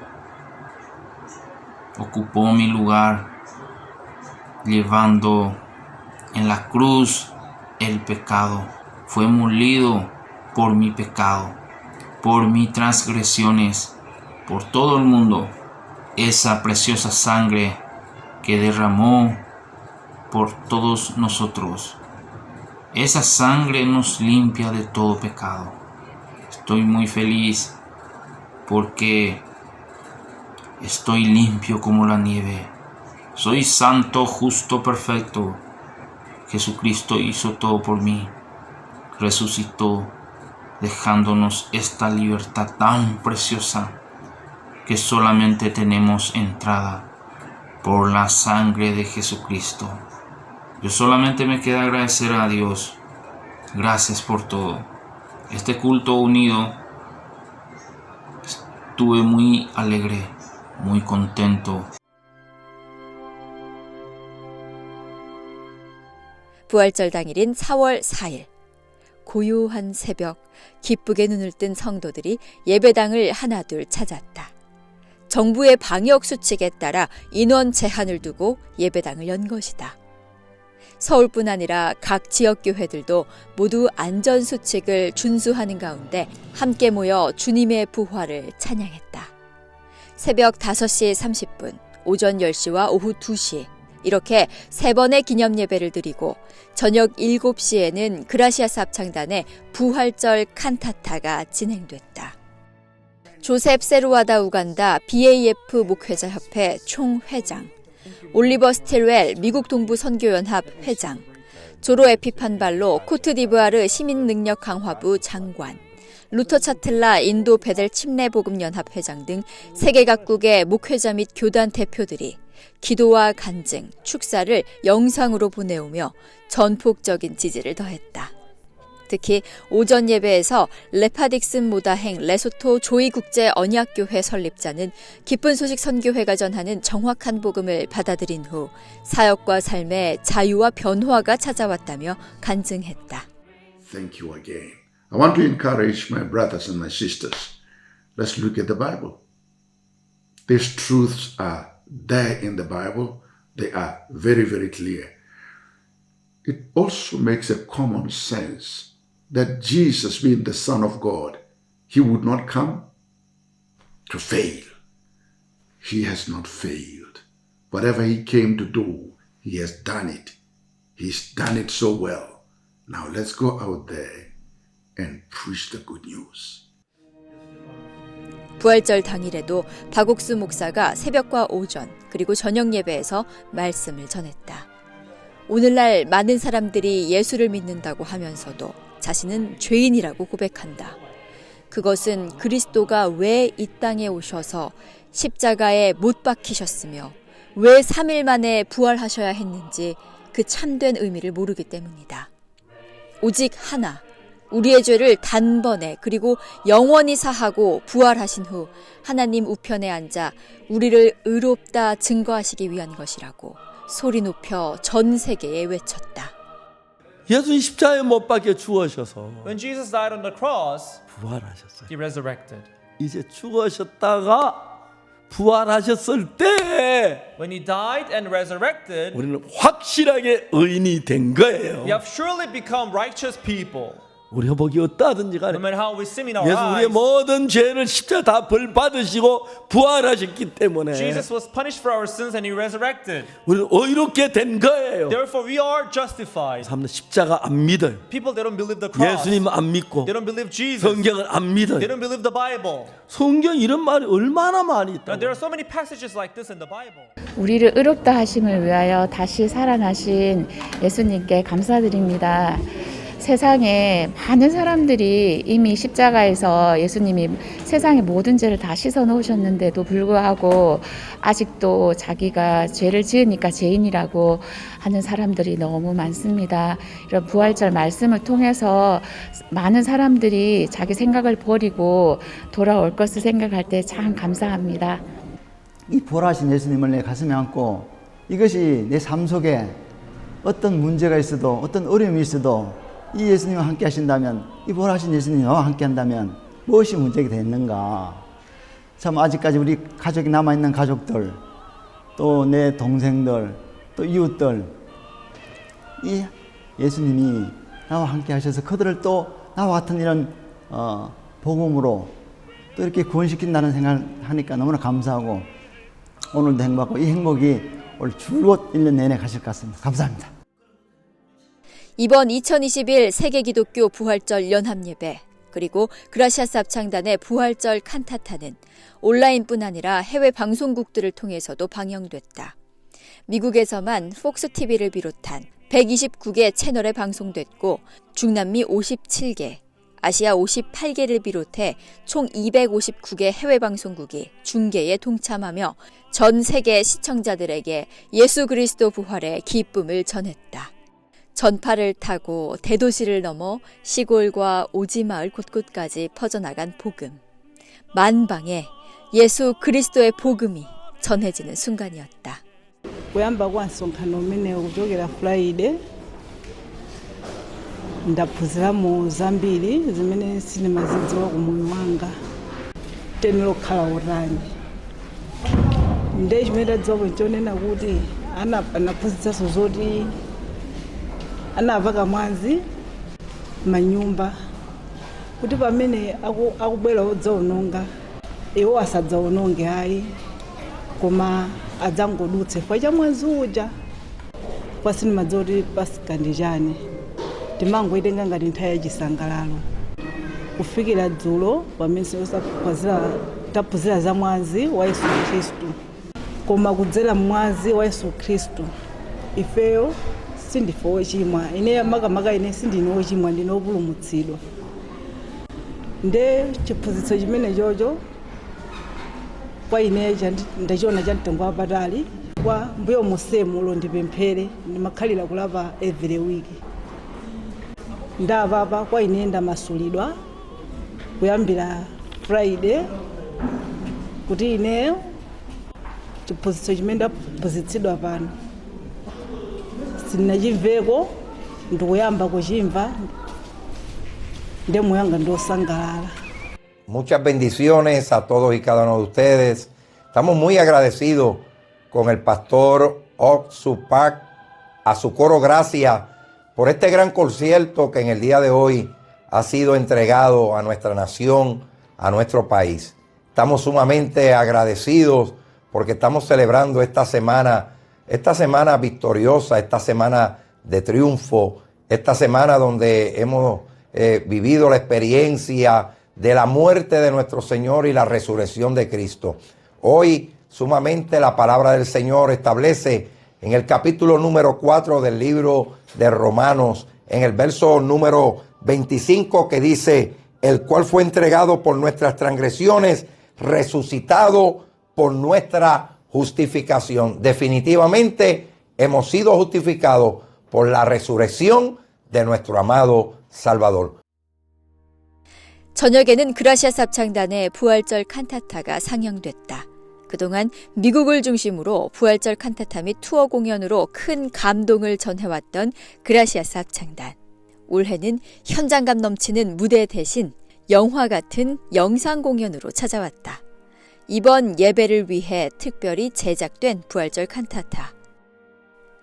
ocupó mi lugar, llevando en la cruz el pecado. Fue molido por mi pecado, por mis transgresiones, por todo el mundo. Esa preciosa sangre que derramó por todos nosotros. Esa sangre nos limpia de todo pecado. Estoy muy feliz porque estoy limpio como la nieve. Soy santo, justo, perfecto. Jesucristo hizo todo por mí. Resucitó, dejándonos esta libertad tan preciosa que solamente tenemos entrada por la sangre de Jesucristo. Yo solamente me queda agradecer a Dios. Gracias por todo. Este culto unido, estuve muy alegre, muy contento. 부활절 당일인 4월 4일. 고요한 새벽, 기쁘게 눈을 뜬 성도들이 예배당을 하나둘 찾았다. 정부의 방역 수칙에 따라 인원 제한을 두고 예배당을 연 것이다. 서울뿐 아니라 각 지역교회들도 모두 안전수칙을 준수하는 가운데 함께 모여 주님의 부활을 찬양했다. 새벽 5시 30분, 오전 10시와 오후 2시 이렇게 3번의 기념예배를 드리고 저녁 7시에는 그라시아스 합창단의 부활절 칸타타가 진행됐다. 조셉 세루와다 우간다 BAF 목회자협회 총회장, 올리버 스틸웰 미국 동부 선교연합 회장, 조로 에피판발로 코트디부아르 시민능력강화부 장관, 루터 차틀라 인도 베델 침례복음연합 회장 등 세계 각국의 목회자 및 교단 대표들이 기도와 간증, 축사를 영상으로 보내오며 전폭적인 지지를 더했다. 특히 오전 예배에서 레파딕슨 모다행 레소토 조이국제 언약교회 설립자는 기쁜 소식 선교회가 전하는 정확한 복음을 받아들인 후 사역과 삶의 자유와 변화가 찾아왔다며 간증했다. Thank you again. I want to encourage my brothers and my sisters. Let's look at the Bible. These truths are there in the Bible. They are very, very clear. It also makes a common sense that Jesus, being the Son of God, he would not come to fail. He has not failed. Whatever he came to do, he has done it. He's done it so well. Now let's go out there and preach the good news. 부활절 당일에도 박옥수 목사가 새벽과 오전 그리고 저녁 예배에서 말씀을 전했다. 오늘날 많은 사람들이 예수를 믿는다고 하면서도 자신은 죄인이라고 고백한다. 그것은 그리스도가 왜 이 땅에 오셔서 십자가에 못 박히셨으며 왜 3일 만에 부활하셔야 했는지 그 참된 의미를 모르기 때문이다. 오직 하나, 우리의 죄를 단번에 그리고 영원히 사하고 부활하신 후 하나님 우편에 앉아 우리를 의롭다 증거하시기 위한 것이라고 소리 높여 전 세계에 외쳤다. 예수님 십자가에 못 박혀 죽으셔서 When Jesus died on the cross, 부활하셨어요. he resurrected. 이제 죽으셨다가 부활하셨을 때 When he died and resurrected, 우리는 확실하게 의인이 된 거예요. we have surely become righteous people. 우리 회복이 어떠하든지 간에 No matter how we sin in our 예수 우리의 eyes, 모든 죄를 십자가 다 벌 받으시고 부활하셨기 때문에 Jesus was punished for our sins and he resurrected. 우리는 의롭게 된 거예요. Therefore, we are justified. 사람들 십자가 안 믿어요. People, they don't believe the cross. 예수님 안 믿고 They don't believe Jesus. 성경을 안 믿어요. They don't believe the Bible. 성경 이런 말이 얼마나 많이 Now, 있다고. there are so many passages like this in the Bible. 우리를 의롭다 하심을 위하여 다시 살아나신 예수님께 감사드립니다. 세상에 많은 사람들이 이미 십자가에서 예수님이 세상의 모든 죄를 다 씻어 놓으셨는데도 불구하고 아직도 자기가 죄를 지으니까 죄인이라고 하는 사람들이 너무 많습니다. 이런 부활절 말씀을 통해서 많은 사람들이 자기 생각을 버리고 돌아올 것을 생각할 때 참 감사합니다. 이 부활하신 예수님을 내 가슴에 안고 이것이 내 삶 속에 어떤 문제가 있어도 어떤 어려움이 있어도 이 예수님과 함께 하신다면, 이 부활하신 예수님과 함께 한다면 무엇이 문제가 되는가. 참 아직까지 우리 가족이 남아있는 가족들, 또 내 동생들, 또 이웃들, 이 예수님이 나와 함께 하셔서 그들을 또 나와 같은 이런 복음으로 또 이렇게 구원시킨다는 생각을 하니까 너무나 감사하고 오늘도 행복하고 이 행복이 올 줄곧 1년 내내 가실 것 같습니다. 감사합니다. 이번 2021 세계기독교 부활절 연합예배 그리고 그라시아스 합창단의 부활절 칸타타는 온라인뿐 아니라 해외 방송국들을 통해서도 방영됐다. 미국에서만 폭스 TV를 비롯한 129개 채널에 방송됐고 중남미 57개, 아시아 58개를 비롯해 총 259개 해외 방송국이 중계에 동참하며 전 세계 시청자들에게 예수 그리스도 부활의 기쁨을 전했다. 전파를 타고 대도시를 넘어 시골과 오지마을 곳곳까지 퍼져나간 복음. 만방에 예수 그리스도의 복음이 전해지는 순간이었다. kuyamba kwansonkhana umenewo kuchokera Friday ndaphunziramo zambiri zimene sindimazidziwa ku moyo wanga tenera kukhala utani nde chimene ndadziwa nchonena kuti anaphunzitsanso zoti anava kamwazi manyumba kuti pamene akubwera odzaononga iwo asadzaononge ayi koma adzangodutse chifukwa cha mwezi uja pasinimadziwa kuti pasika ndi chani timangoitenga ngati nthawi yachisangalalo kufikira dzulo pamene taphunzira za mwazi wa Yesu Khristu koma kudzera mwazi wa Yesu Khristu ifeyo sindife wochimwa ine makamaka ine sindine wochimwa ndine wopulumutsidwa nde chiphunzitso chimene chocho kwa ine ndachiona cha mtengo wapatali kwa mbuyo musemu ulo ndipemphere ndimakhalira kulapa every week ndapapa kwa ine ndamasulidwa kuyambira Friday kuti ineyo chiphunzitso chimene ndaphunzitsidwa pano sinachimveko ndikuyamba kuchimva nde moyo wanga ndosangalala. Muchas bendiciones a todos y cada uno de ustedes. Estamos muy agradecidos con el pastor Oxupac, a su coro Gracia, por este gran concierto que en el día de hoy ha sido entregado a nuestra nación, a nuestro país. Estamos sumamente agradecidos porque estamos celebrando esta semana victoriosa, esta semana de triunfo, esta semana donde hemos vivido la experiencia de la muerte de nuestro Señor y la resurrección de Cristo. Hoy, sumamente, la palabra del Señor establece en el capítulo número 4 del libro de Romanos, en el verso número 25, que dice: el cual fue entregado por nuestras transgresiones, resucitado por nuestra justificación. Definitivamente hemos sido justificados por la resurrección de nuestro amado Salvador. 저녁에는 그라시아스 합창단의 부활절 칸타타가 상영됐다. 그동안 미국을 중심으로 부활절 칸타타 및 투어 공연으로 큰 감동을 전해왔던 그라시아스 합창단. 올해는 현장감 넘치는 무대 대신 영화 같은 영상 공연으로 찾아왔다. 이번 예배를 위해 특별히 제작된 부활절 칸타타.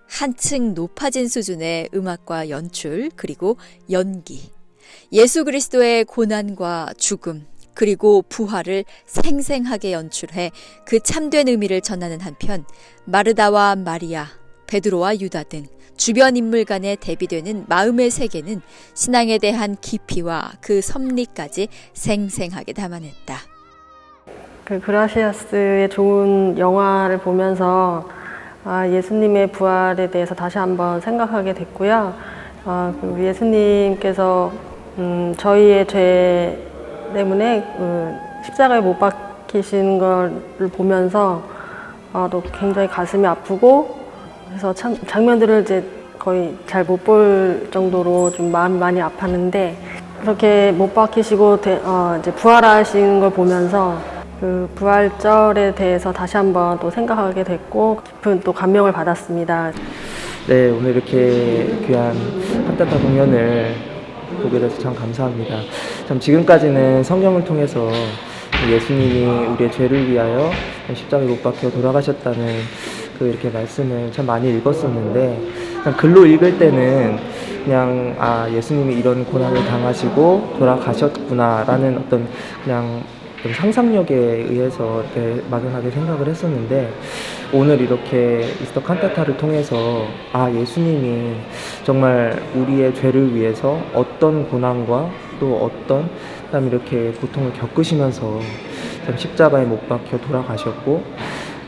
한층 높아진 수준의 음악과 연출, 그리고 연기. 예수 그리스도의 고난과 죽음, 그리고 부활을 생생하게 연출해 그 참된 의미를 전하는 한편 마르다와 마리아, 베드로와 유다 등 주변 인물 간에 대비되는 마음의 세계는 신앙에 대한 깊이와 그 섭리까지 생생하게 담아냈다. 그 그라시아스의 좋은 영화를 보면서 예수님의 부활에 대해서 다시 한번 생각하게 됐고요. 그리고 예수님께서 저희의 죄 때문에 십자가에 못 박히신 걸 보면서 또 굉장히 가슴이 아프고 그래서 참 장면들을 이제 거의 잘 못 볼 정도로 좀 마음이 많이 아팠는데 그렇게 못 박히시고 이제 부활하신 걸 보면서 그 부활절에 대해서 다시 한번 또 생각하게 됐고 깊은 또 감명을 받았습니다. 네, 오늘 이렇게 귀한 칸타타 공연을 보게 돼서 참 감사합니다. 참 지금까지는 성경을 통해서 예수님이 우리의 죄를 위하여 십자가에 못 박혀 돌아가셨다는 그 이렇게 말씀을 참 많이 읽었었는데 그냥 글로 읽을 때는 그냥 예수님이 이런 고난을 당하시고 돌아가셨구나라는 어떤 그냥 상상력에 의해서 이렇게 막연하게 생각을 했었는데 오늘 이렇게 이스터 칸타타를 통해서 예수님이 정말 우리의 죄를 위해서 어떤 고난과 또 어떤 참 이렇게 고통을 겪으시면서 참 십자가에 못 박혀 돌아가셨고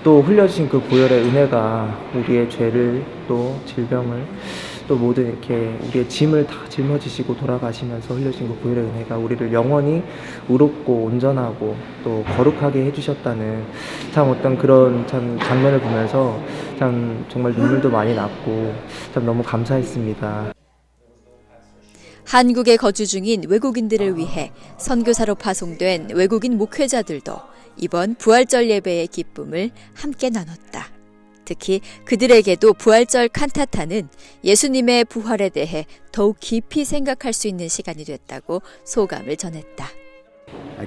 또 흘려주신 그 보혈의 은혜가 우리의 죄를 또 질병을 또 모든 이렇게 우리의 짐을 다 짊어지시고 돌아가시면서 흘려진 그 보혈의 은혜가 우리를 영원히 의롭고 온전하고 또 거룩하게 해주셨다는 참 어떤 그런 참 장면을 보면서 참 정말 눈물도 많이 났고 참 너무 감사했습니다. 한국에 거주 중인 외국인들을 위해 선교사로 파송된 외국인 목회자들도 이번 부활절 예배의 기쁨을 함께 나눴다. 특히 그들에게도 부활절 칸타타는 예수님의 부활에 대해 더욱 깊이 생각할 수 있는 시간이 됐다고 소감을 전했다.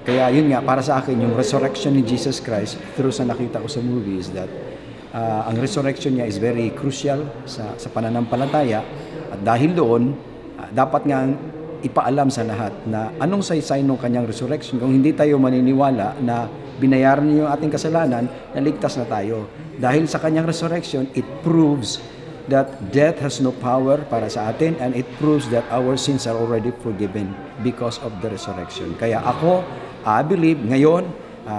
Kaya yun nga, para sa akin, yung resurrection ni Jesus Christ through sa nakita ko sa movie is that ang resurrection niya is very crucial sa pananampalataya at dahil doon, dapat nga ipaalam sa lahat na anong saysay ng kanyang resurrection. Kung hindi tayo maniniwala na binayaran niya yung ating kasalanan, naligtas na tayo. Dahil sa kanyang resurrection, it proves that death has no power para sa atin and it proves that our sins are already forgiven because of the resurrection. Kaya ako, I believe ngayon,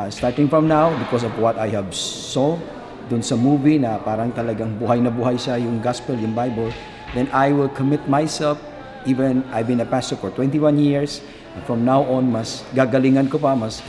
starting from now, because of what I have saw dun sa movie na parang talagang buhay na buhay siya, yung gospel, yung Bible, then I will commit myself. Even I've been a pastor for 21 years. From now on, mas gagalingan ko pa, mas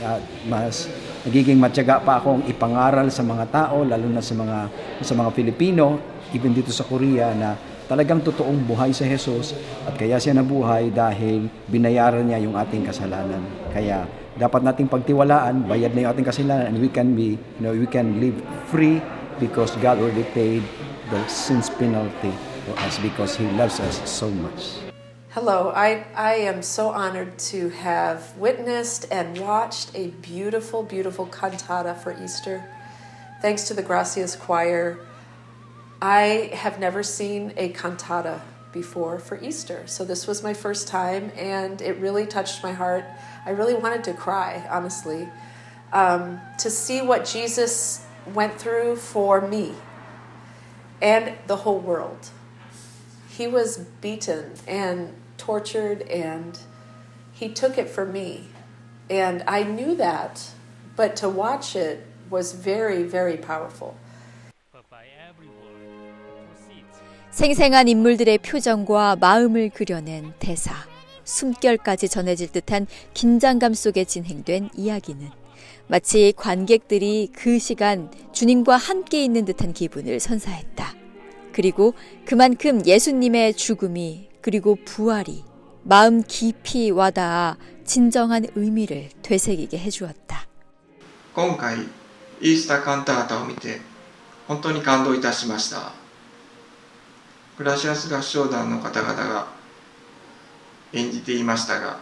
nagiging matyaga pa akong ipangaral sa mga tao, lalo na sa mga Filipino, even dito sa Korea, na talagang totoong buhay sa Jesus at kaya siya nabuhay dahil binayaran niya yung ating kasalanan. Kaya dapat nating pagtiwalaan, bayad na yung ating kasalanan, and we can live free because God already paid the sins penalty for us because He loves us so much. Hello, I am so honored to have witnessed and watched a beautiful, beautiful cantata for Easter. Thanks to the Gracias Choir, I have never seen a cantata before for Easter. So this was my first time and it really touched my heart. I really wanted to cry, honestly, to see what Jesus went through for me and the whole world. He was beaten and tortured and he took it for me. And I knew that, but to watch it was very, very powerful. 생생한 인물들의 표정과 마음을 그려낸 대사, 숨결까지 전해질 듯한 긴장감 속에 진행된 이야기는 마치 관객들이 그 시간 주님과 함께 있는 듯한 기분을 선사했다. 그리고 그만큼 예수님의 죽음이 그리고 부활이 마음 깊이 와닿아 진정한 의미를 되새기게 해주었다. 今回イースターカンタータを見て本当に感動いたしました。グラシアス合唱団の方々が演じていましたが、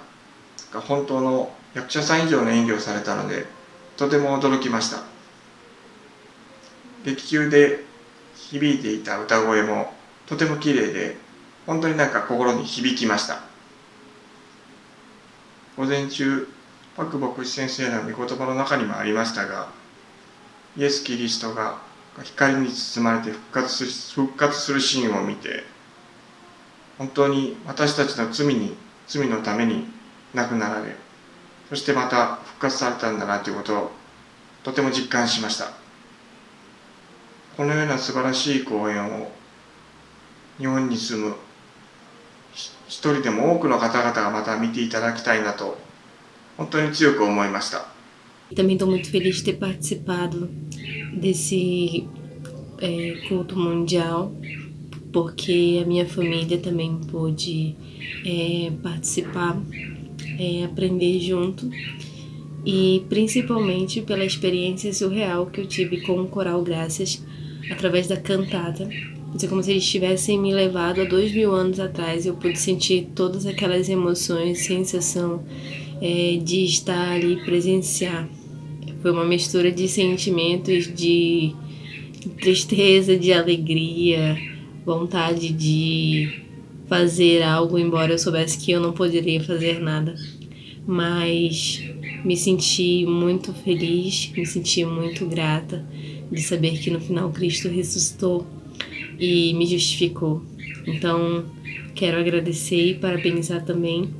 本当の役者さん以上の演技をされたのでとても驚きました。劇中で響いていた歌声もとても綺麗で、本当に心に響きました。午前中、パク牧師先生の御言葉の中にもありましたが、イエス・キリストが光に包まれて復活するシーンを見て、本当に私たちの罪のために亡くなられ、そしてまた復活されたんだなということをとても実感しました。このような素晴らしい公演を日本に住む一人でも多くの方々がまた見ていただきたいなと本当に強く思いました。Também estou muito feliz de ter participado desse culto mundial, porque a minha família também pôde participar, aprender junto, e principalmente pela experiência surreal que eu tive com o Coral Graças através da cantata. É como se eles tivessem me levado a 2000 anos atrás. Eu pude sentir todas aquelas emoções, sensação de estar ali e presenciar. Foi uma mistura de sentimentos, de tristeza, de alegria, vontade de fazer algo, embora eu soubesse que eu não poderia fazer nada. Mas me senti muito feliz, me senti muito grata de saber que no final Cristo ressuscitou e me justificou. Então, quero agradecer e parabenizar também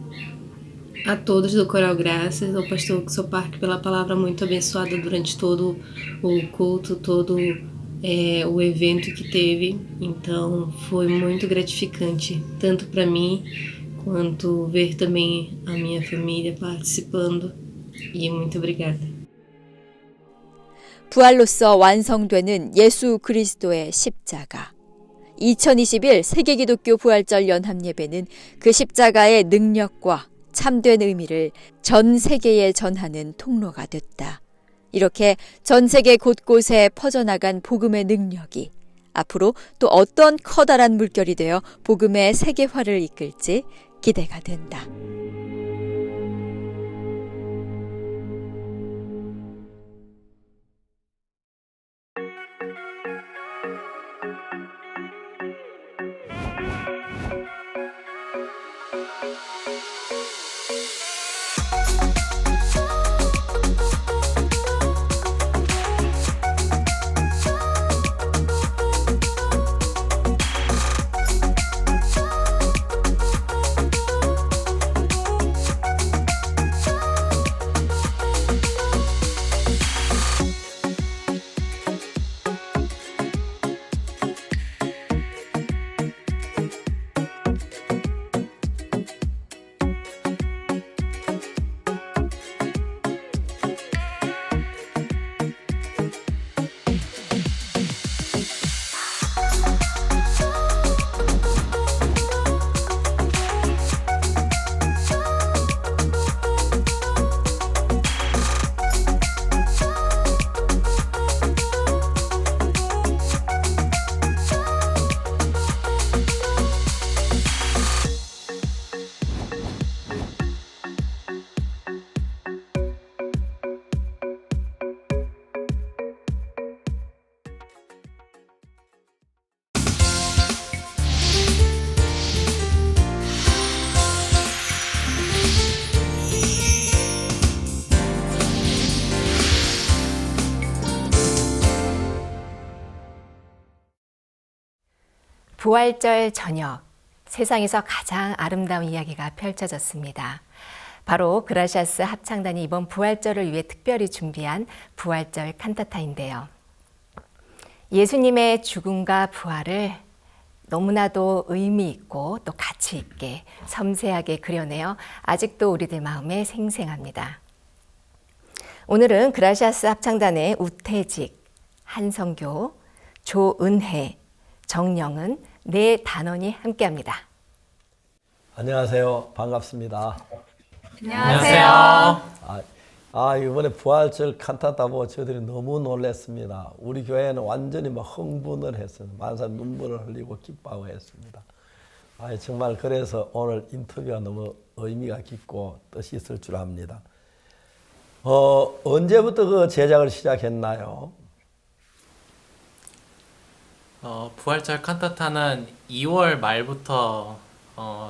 a todos do Coral Graças, ao pastor Oxo Park pela palavra muito abençoada durante todo o culto, todo o evento que teve. Então, foi muito gratificante, tanto para mim, quanto ver também a minha família participando. E muito obrigada. 부활로서 완성되는 예수 그리스도의 십자가. 2021 세계기독교 부활절 연합예배는 그 십자가의 능력과 참된 의미를 전 세계에 전하는 통로가 됐다. 이렇게 전 세계 곳곳에 퍼져나간 복음의 능력이 앞으로 또 어떤 커다란 물결이 되어 복음의 세계화를 이끌지 기대가 된다. 부활절 저녁, 세상에서 가장 아름다운 이야기가 펼쳐졌습니다. 바로 그라시아스 합창단이 이번 부활절을 위해 특별히 준비한 부활절 칸타타인데요. 예수님의 죽음과 부활을 너무나도 의미 있고 또 가치 있게 섬세하게 그려내어 아직도 우리들 마음에 생생합니다. 오늘은 그라시아스 합창단의 우태직, 한성교, 조은혜, 정영은 네 단원이 함께합니다. 안녕하세요. 반갑습니다. 안녕하세요. 이번에 부활절 칸타타 보고 저희들이 너무 놀랐습니다. 우리 교회는 완전히 막 흥분을 했어요. 많은 사람이 눈물을 흘리고 기뻐하고 했습니다. 정말 그래서 오늘 인터뷰가 너무 의미가 깊고 뜻이 있을 줄 압니다. 언제부터 그 제작을 시작했나요? 부활절 칸타타는 2월 말부터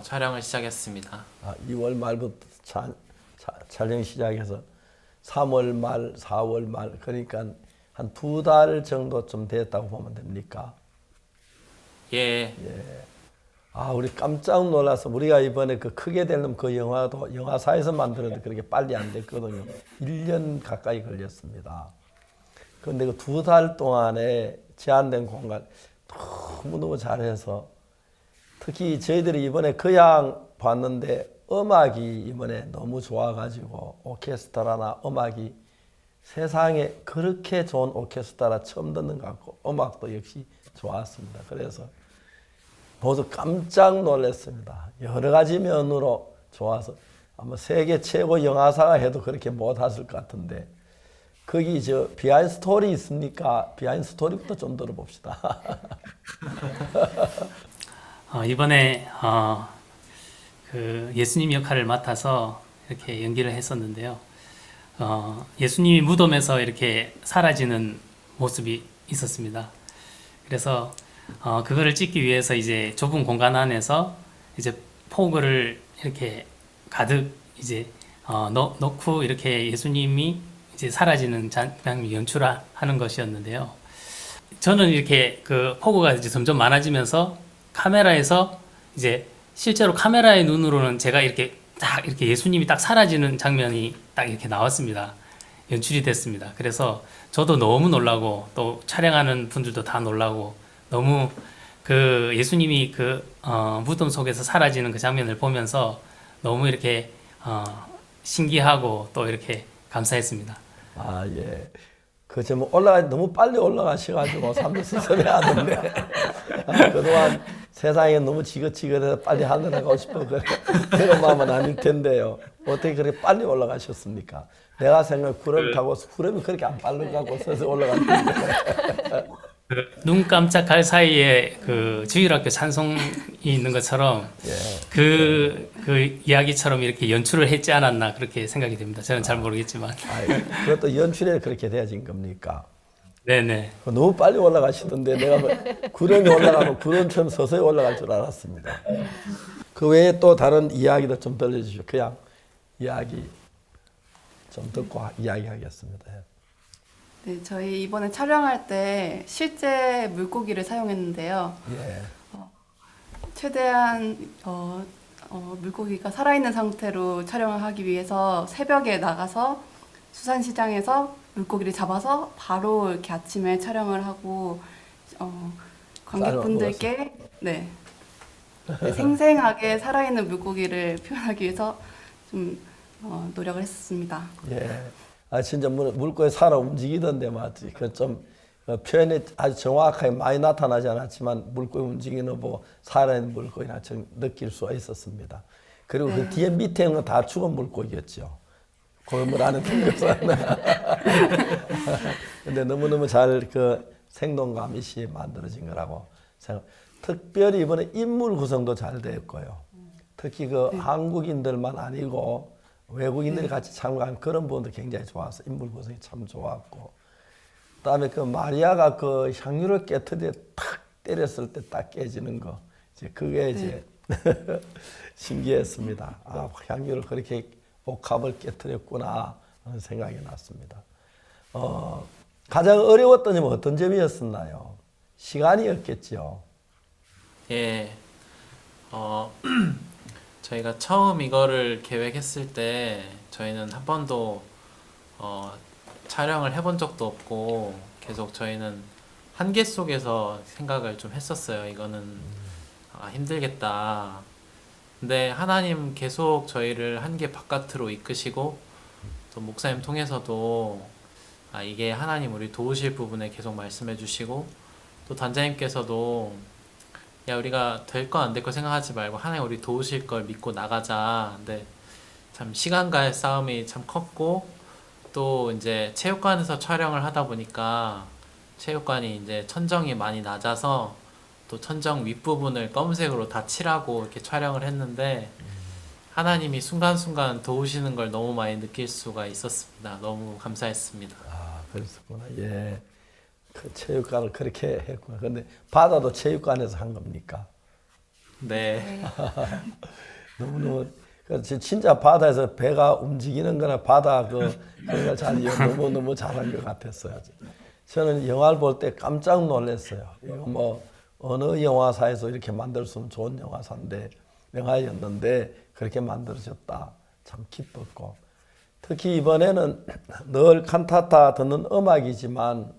촬영을 시작했습니다. 2월 말부터 촬영 시작해서 3월 말, 4월 말, 그러니까 한 2달 정도 좀 됐다고 보면 됩니까? 예. 우리 깜짝 놀라서 우리가 이번에 그 크게 되는 그 영화도 영화사에서 만들었는데 그렇게 빨리 안 됐거든요. 1년 가까이 걸렸습니다. 그런데 그 2달 동안에 제한된 공간 너무너무 잘해서 특히 저희들이 이번에 그냥 봤는데 음악이 이번에 너무 좋아가지고 오케스트라나 음악이 세상에 그렇게 좋은 오케스트라 처음 듣는 것 같고 음악도 역시 좋았습니다. 그래서 모두 깜짝 놀랐습니다. 여러 가지 면으로 좋아서 아마 세계 최고 영화사가 해도 그렇게 못했을 것 같은데 거기 비하인드 스토리 있습니까? 비하인드 스토리부터 좀 들어봅시다. 이번에 그 예수님 역할을 맡아서 이렇게 연기를 했었는데요. 예수님이 무덤에서 이렇게 사라지는 모습이 있었습니다. 그래서 그거를 찍기 위해서 이제 좁은 공간 안에서 이제 포그를 이렇게 가득 이제 넣고 이렇게 예수님이 이제 사라지는 장면을 연출하는 것이었는데요. 저는 이렇게 그 포그가 이제 점점 많아지면서 카메라에서 이제 실제로 카메라의 눈으로는 제가 이렇게 딱 이렇게 예수님이 딱 사라지는 장면이 딱 이렇게 나왔습니다. 연출이 됐습니다. 그래서 저도 너무 놀라고 또 촬영하는 분들도 다 놀라고 너무 그 예수님이 그 무덤 속에서 사라지는 그 장면을 보면서 너무 이렇게 신기하고 또 이렇게 감사했습니다. 예. 너무 빨리 올라가셔가지고 사람들 스스로 하던데 그동안 세상에 너무 지긋지긋해서 빨리 하늘 나가고 싶어 그런 마음은 아닐 텐데요. 어떻게 그렇게 빨리 올라가셨습니까? 내가 생각해 구름 타고 구름이 그렇게 안 빠른 가고 서서 올라갔는데 눈 깜짝할 사이에 그 주일학교 찬송이 있는 것처럼 그 이야기처럼 이렇게 연출을 했지 않았나 그렇게 생각이 됩니다. 저는 잘 모르겠지만. 그것도 연출에 그렇게 되어진 겁니까? 네네. 너무 빨리 올라가시던데 내가 뭐 구름이 올라가면 구름처럼 서서히 올라갈 줄 알았습니다. 그 외에 또 다른 이야기도 좀 들려주시죠. 그냥 이야기 좀 듣고 이야기하겠습니다. 네, 저희 이번에 촬영할 때 실제 물고기를 사용했는데요. 최대한 물고기가 살아있는 상태로 촬영을 하기 위해서 새벽에 나가서 수산시장에서 물고기를 잡아서 바로 이렇게 아침에 촬영을 하고 관객분들께 생생하게 살아있는 물고기를 표현하기 위해서 좀 노력을 했었습니다. 진짜 물고기 살아 움직이던데 맞지. 그 좀 표현이 아주 정확하게 많이 나타나지 않았지만 물고기 움직이는 거 보고 살아있는 물고기나 느낄 수가 있었습니다. 그리고 그 뒤에 밑에 있는 건 다 죽은 물고기였죠. 고물 안에 들어서. 근데 너무너무 잘 그 생동감 있이 만들어진 거라고 생각. 특별히 이번에 인물 구성도 잘 되었고요. 특히 그 한국인들만 아니고 외국인들이 같이 참가한 그런 부분도 굉장히 좋았어. 인물 구성이 참 좋았고. 그다음에 그 마리아가 그 향유를 깨트려 탁 때렸을 때 딱 깨지는 거. 이제 그게 이제 신기했습니다. 아, 향유를 그렇게 옥합을 깨트렸구나 하는 생각이 났습니다. 가장 어려웠던 점은 어떤 점이었나요? 시간이었겠죠. 저희가 처음 이거를 계획했을 때 저희는 한 번도 촬영을 해본 적도 없고 계속 저희는 한계 속에서 생각을 좀 했었어요. 이거는 힘들겠다. 근데 하나님 계속 저희를 한계 바깥으로 이끄시고 또 목사님 통해서도 이게 하나님 우리 도우실 부분에 계속 말씀해 주시고 또 단장님께서도 야 우리가 될 거 안 될 거 생각하지 말고 하나님 우리 도우실 걸 믿고 나가자. 근데 참 시간과의 싸움이 참 컸고 또 이제 체육관에서 촬영을 하다 보니까 체육관이 이제 천정이 많이 낮아서 또 천정 윗부분을 검은색으로 다 칠하고 이렇게 촬영을 했는데 하나님이 순간순간 도우시는 걸 너무 많이 느낄 수가 있었습니다. 너무 감사했습니다. 아, 그랬었구나. 예. 그 체육관을 그렇게 했구나. 근데 바다도 체육관에서 한 겁니까? 네. 너무너무 진짜 바다에서 배가 움직이는 거나 바다 그걸 잘 너무너무 잘한 것 같았어요. 저는 영화를 볼 때 깜짝 놀랐어요. 이거 뭐 어느 영화사에서 이렇게 만들 수 있는 좋은 영화였는데 그렇게 만들어졌다. 참 기뻤고 특히 이번에는 늘 칸타타 듣는 음악이지만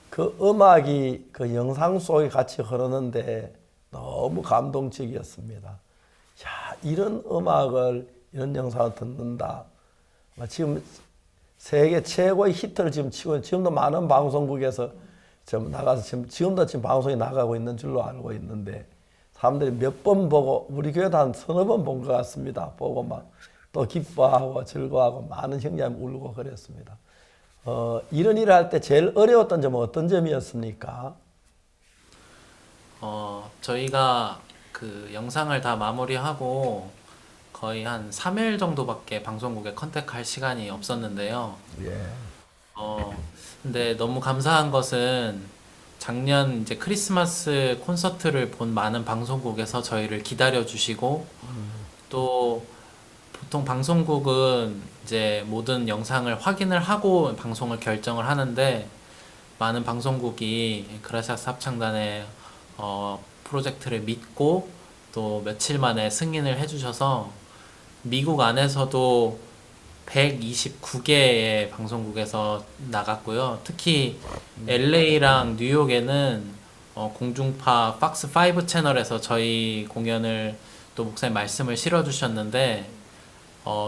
그 음악이 그 영상 속에 같이 흐르는데 너무 감동적이었습니다. 야, 이런 음악을 이런 영상을 듣는다. 지금 세계 최고의 히트를 지금 치고 지금도 많은 방송국에서 좀 나가서 지금도 방송이 나가고 있는 줄로 알고 있는데 사람들이 몇 번 보고 우리 교회도 한 서너 번 본 것 같습니다. 보고 막 또 기뻐하고 즐거워하고 많은 형제님 울고 그랬습니다. 이런 일을 할 때 제일 어려웠던 점은 어떤 점이었습니까? 저희가 그 영상을 다 마무리하고 거의 한 3일 정도밖에 방송국에 컨택할 시간이 없었는데요. 근데 너무 감사한 것은 작년 이제 크리스마스 콘서트를 본 많은 방송국에서 저희를 기다려 주시고 또 보통 방송국은 이제 모든 영상을 확인을 하고 방송을 결정을 하는데 많은 방송국이 그라시아스 합창단의 프로젝트를 믿고 또 며칠 만에 승인을 해주셔서 미국 안에서도 129개의 방송국에서 나갔고요. 특히 LA랑 뉴욕에는 공중파 팍스 5 채널에서 저희 공연을 또 목사님 말씀을 실어주셨는데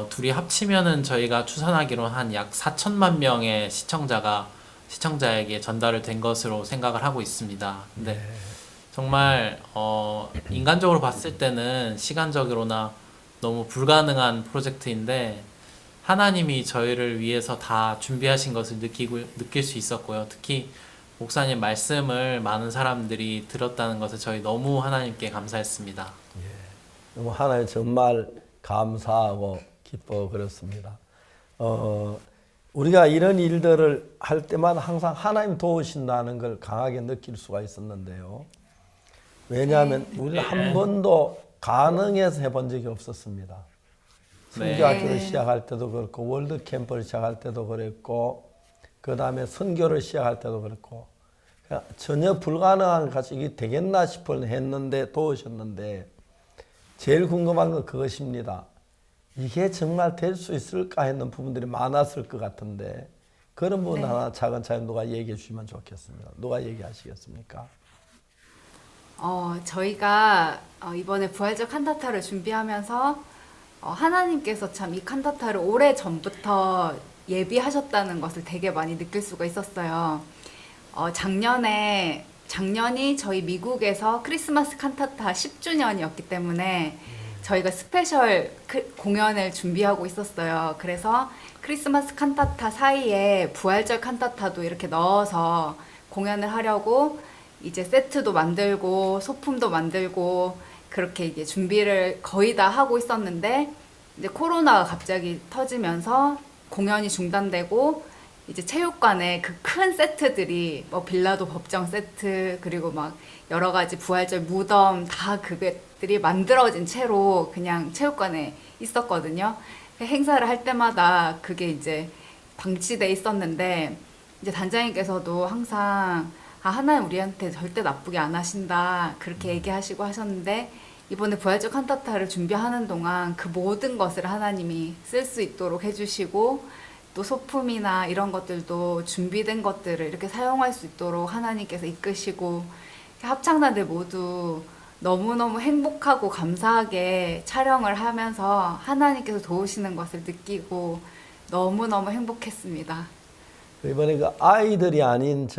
둘이 합치면은 저희가 추산하기로는 한 약 4천만 명의 시청자에게 전달을 된 것으로 생각을 하고 있습니다. 근데 정말 인간적으로 봤을 때는 시간적으로나 너무 불가능한 프로젝트인데 하나님이 저희를 위해서 다 준비하신 것을 느낄 수 있었고요. 특히 목사님 말씀을 많은 사람들이 들었다는 것을 저희 너무 하나님께 감사했습니다. 너무 하나님 정말 감사하고 기뻐 그렇습니다. 우리가 이런 일들을 할 때마다 항상 하나님 도우신다는 걸 강하게 느낄 수가 있었는데요. 왜냐하면 우리가 한 번도 가능해서 해본 적이 없었습니다. 선교학교를 시작할 때도 그렇고 월드 캠프를 시작할 때도 그랬고 그 다음에 선교를 시작할 때도 그렇고 전혀 불가능한 것이 이게 되겠나 싶어 했는데 도우셨는데 제일 궁금한 건 그것입니다. 이게 정말 될 수 있을까 했는 부분들이 많았을 것 같은데 그런 부분 하나 차근차근 누가 얘기해 주시면 좋겠습니다. 누가 얘기하시겠습니까? 저희가 이번에 부활절 칸타타를 준비하면서 하나님께서 참 이 칸타타를 오래 전부터 예비하셨다는 것을 되게 많이 느낄 수가 있었어요. 작년이 저희 미국에서 크리스마스 칸타타 10주년이었기 때문에 저희가 스페셜 공연을 준비하고 있었어요. 그래서 크리스마스 칸타타 사이에 부활절 칸타타도 이렇게 넣어서 공연을 하려고 이제 세트도 만들고 소품도 만들고 그렇게 이제 준비를 거의 다 하고 있었는데 이제 코로나가 갑자기 터지면서 공연이 중단되고 이제 체육관에 그 큰 세트들이 뭐 빌라도 법정 세트 그리고 막 여러 가지 부활절 무덤 다 그것들이 만들어진 채로 그냥 체육관에 있었거든요. 행사를 할 때마다 그게 이제 방치돼 있었는데 이제 단장님께서도 항상 하나님 우리한테 절대 나쁘게 안 하신다 그렇게 얘기하시고 하셨는데 이번에 부활절 칸타타를 준비하는 동안 그 모든 것을 하나님이 쓸 수 있도록 해주시고 또 소품이나 이런 것들도 준비된 것들을 이렇게 사용할 수 있도록 하나님께서 이끄시고 합창단들 모두 너무너무 행복하고 감사하게 촬영을 하면서 하나님께서 도우시는 것을 느끼고 너무너무 행복했습니다. 이번에 그 아이들이 아닌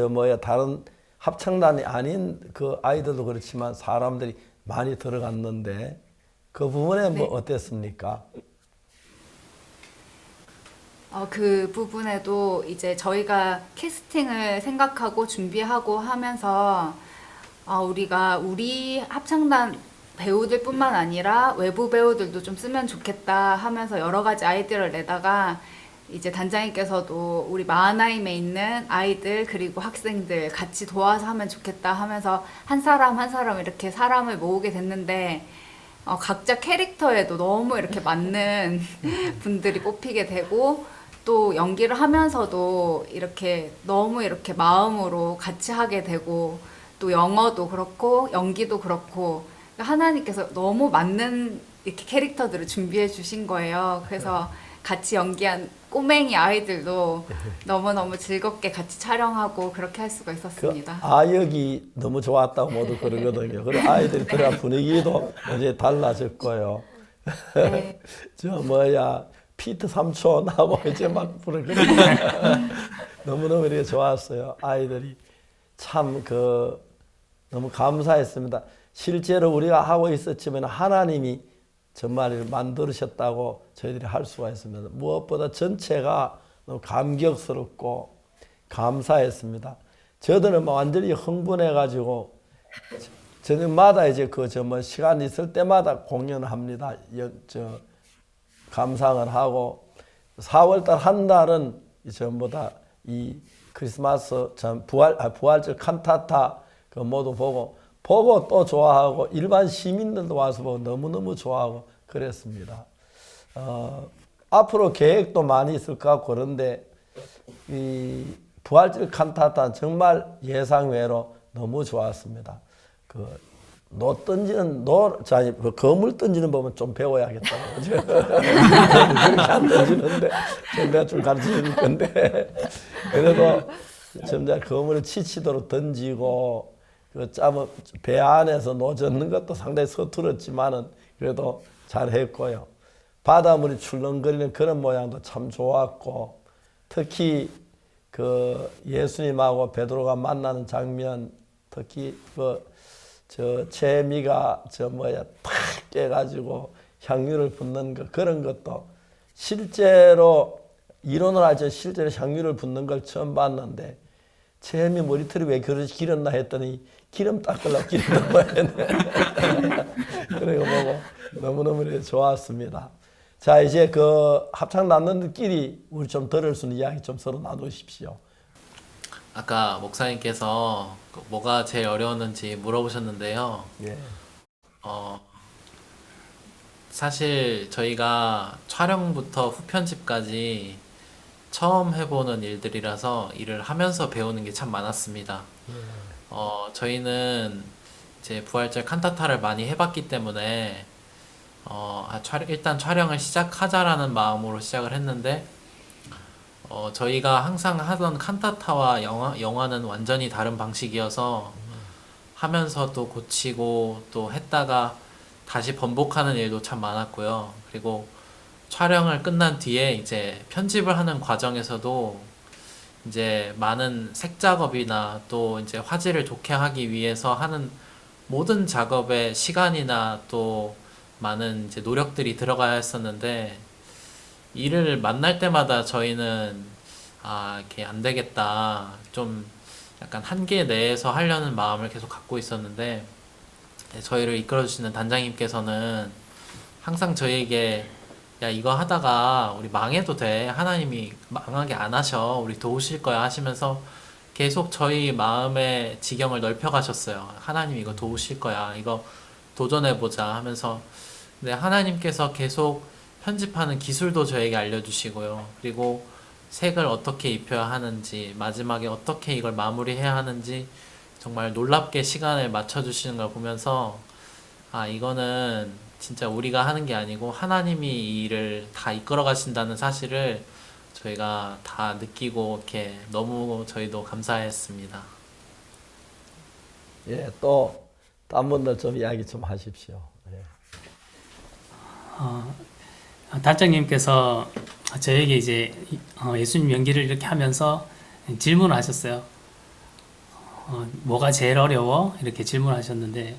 다른 합창단이 아닌 그 아이들도 그렇지만 사람들이 많이 들어갔는데 그 부분에 뭐 어땠습니까? 그 부분에도 이제 저희가 캐스팅을 생각하고 준비하고 하면서 우리가 우리 합창단 배우들뿐만 아니라 외부 배우들도 좀 쓰면 좋겠다 하면서 여러 가지 아이디어를 내다가 이제 단장님께서도 우리 마하나임에 있는 아이들 그리고 학생들 같이 도와서 하면 좋겠다 하면서 한 사람 한 사람 이렇게 사람을 모으게 됐는데 각자 캐릭터에도 너무 이렇게 맞는 분들이 뽑히게 되고 또 연기를 하면서도 이렇게 너무 이렇게 마음으로 같이 하게 되고 또 영어도 그렇고 연기도 그렇고 하나님께서 너무 맞는 이렇게 캐릭터들을 준비해 주신 거예요. 그래서 같이 연기한 꼬맹이 아이들도 너무너무 즐겁게 같이 촬영하고 그렇게 할 수가 있었습니다. 그 아역이 너무 좋았다고 모두 그러거든요. 그리고 아이들이 들어간 분위기도 이제 달라졌고요. 네. 피트 삼촌하고 이제 막 부르거든요. 너무너무 이렇게 좋았어요. 아이들이 참 너무 감사했습니다. 실제로 우리가 하고 있었지만 하나님이 정말 만들으셨다고 저희들이 할 수가 있습니다. 무엇보다 전체가 너무 감격스럽고 감사했습니다. 저들은 완전히 흥분해가지고 저녁마다 이제 시간 있을 때마다 공연을 합니다. 감상을 하고 4월달 한 달은 전부 다 이 크리스마스 부활절 칸타타 모두 보고 또 좋아하고 일반 시민들도 와서 보고 너무너무 좋아하고 그랬습니다. 앞으로 계획도 많이 있을 것 같고 그런데 이 부활절 칸타타 정말 예상외로 너무 좋았습니다. 거물 던지는 법은 좀 배워야겠다고. 그렇게 안 던지는데, 내가 좀 가르쳐 줄 건데. 그래도 점점 거물을 치치도록 던지고, 배 안에서 놓젓는 것도 상당히 서툴었지만은, 그래도 잘 했고요. 바닷물이 출렁거리는 그런 모양도 참 좋았고, 특히 예수님하고 베드로가 만나는 장면, 특히 저 재미가 탁 깨가지고 향유를 붓는 거 그런 것도 실제로 이론을 하죠. 실제로 향유를 붓는 걸 처음 봤는데 재미 머리털이 왜 그렇게 길었나 했더니 기름 닦으려고 기름 넣어야 했네. 그리고 보고 너무너무 좋았습니다. 자, 이제 그 합창 나누는끼리 우리 좀 들을 수 있는 이야기 좀 서로 나누십시오. 아까 목사님께서 뭐가 제일 어려웠는지 물어보셨는데요. 예. 사실 저희가 촬영부터 후편집까지 처음 해보는 일들이라서 일을 하면서 배우는 게 참 많았습니다. 저희는 이제 부활절 칸타타를 많이 해봤기 때문에 일단 촬영을 시작하자라는 마음으로 시작을 했는데 저희가 항상 하던 칸타타와 영화는 완전히 다른 방식이어서 하면서 또 고치고 또 했다가 다시 번복하는 일도 참 많았고요. 그리고 촬영을 끝난 뒤에 이제 편집을 하는 과정에서도 이제 많은 색 작업이나 또 이제 화질을 좋게 하기 위해서 하는 모든 작업에 시간이나 또 많은 이제 노력들이 들어가야 했었는데 일을 만날 때마다 저희는 이렇게 안 되겠다. 좀 약간 한계 내에서 하려는 마음을 계속 갖고 있었는데 저희를 이끌어주시는 단장님께서는 항상 저희에게 야 이거 하다가 우리 망해도 돼. 하나님이 망하게 안 하셔. 우리 도우실 거야 하시면서 계속 저희 마음의 지경을 넓혀 가셨어요. 하나님 이거 도우실 거야. 이거 도전해보자 하면서 근데 하나님께서 계속 편집하는 기술도 저에게 알려주시고요. 그리고 색을 어떻게 입혀야 하는지 마지막에 어떻게 이걸 마무리해야 하는지 정말 놀랍게 시간을 맞춰주시는 걸 보면서 이거는 진짜 우리가 하는 게 아니고 하나님이 이 일을 다 이끌어 가신다는 사실을 저희가 다 느끼고 이렇게 너무 저희도 감사했습니다. 예, 또 딴 분들 좀 이야기 좀 하십시오. 예. 단장님께서 저에게 이제 예수님 연기를 이렇게 하면서 질문을 하셨어요. 뭐가 제일 어려워? 이렇게 질문하셨는데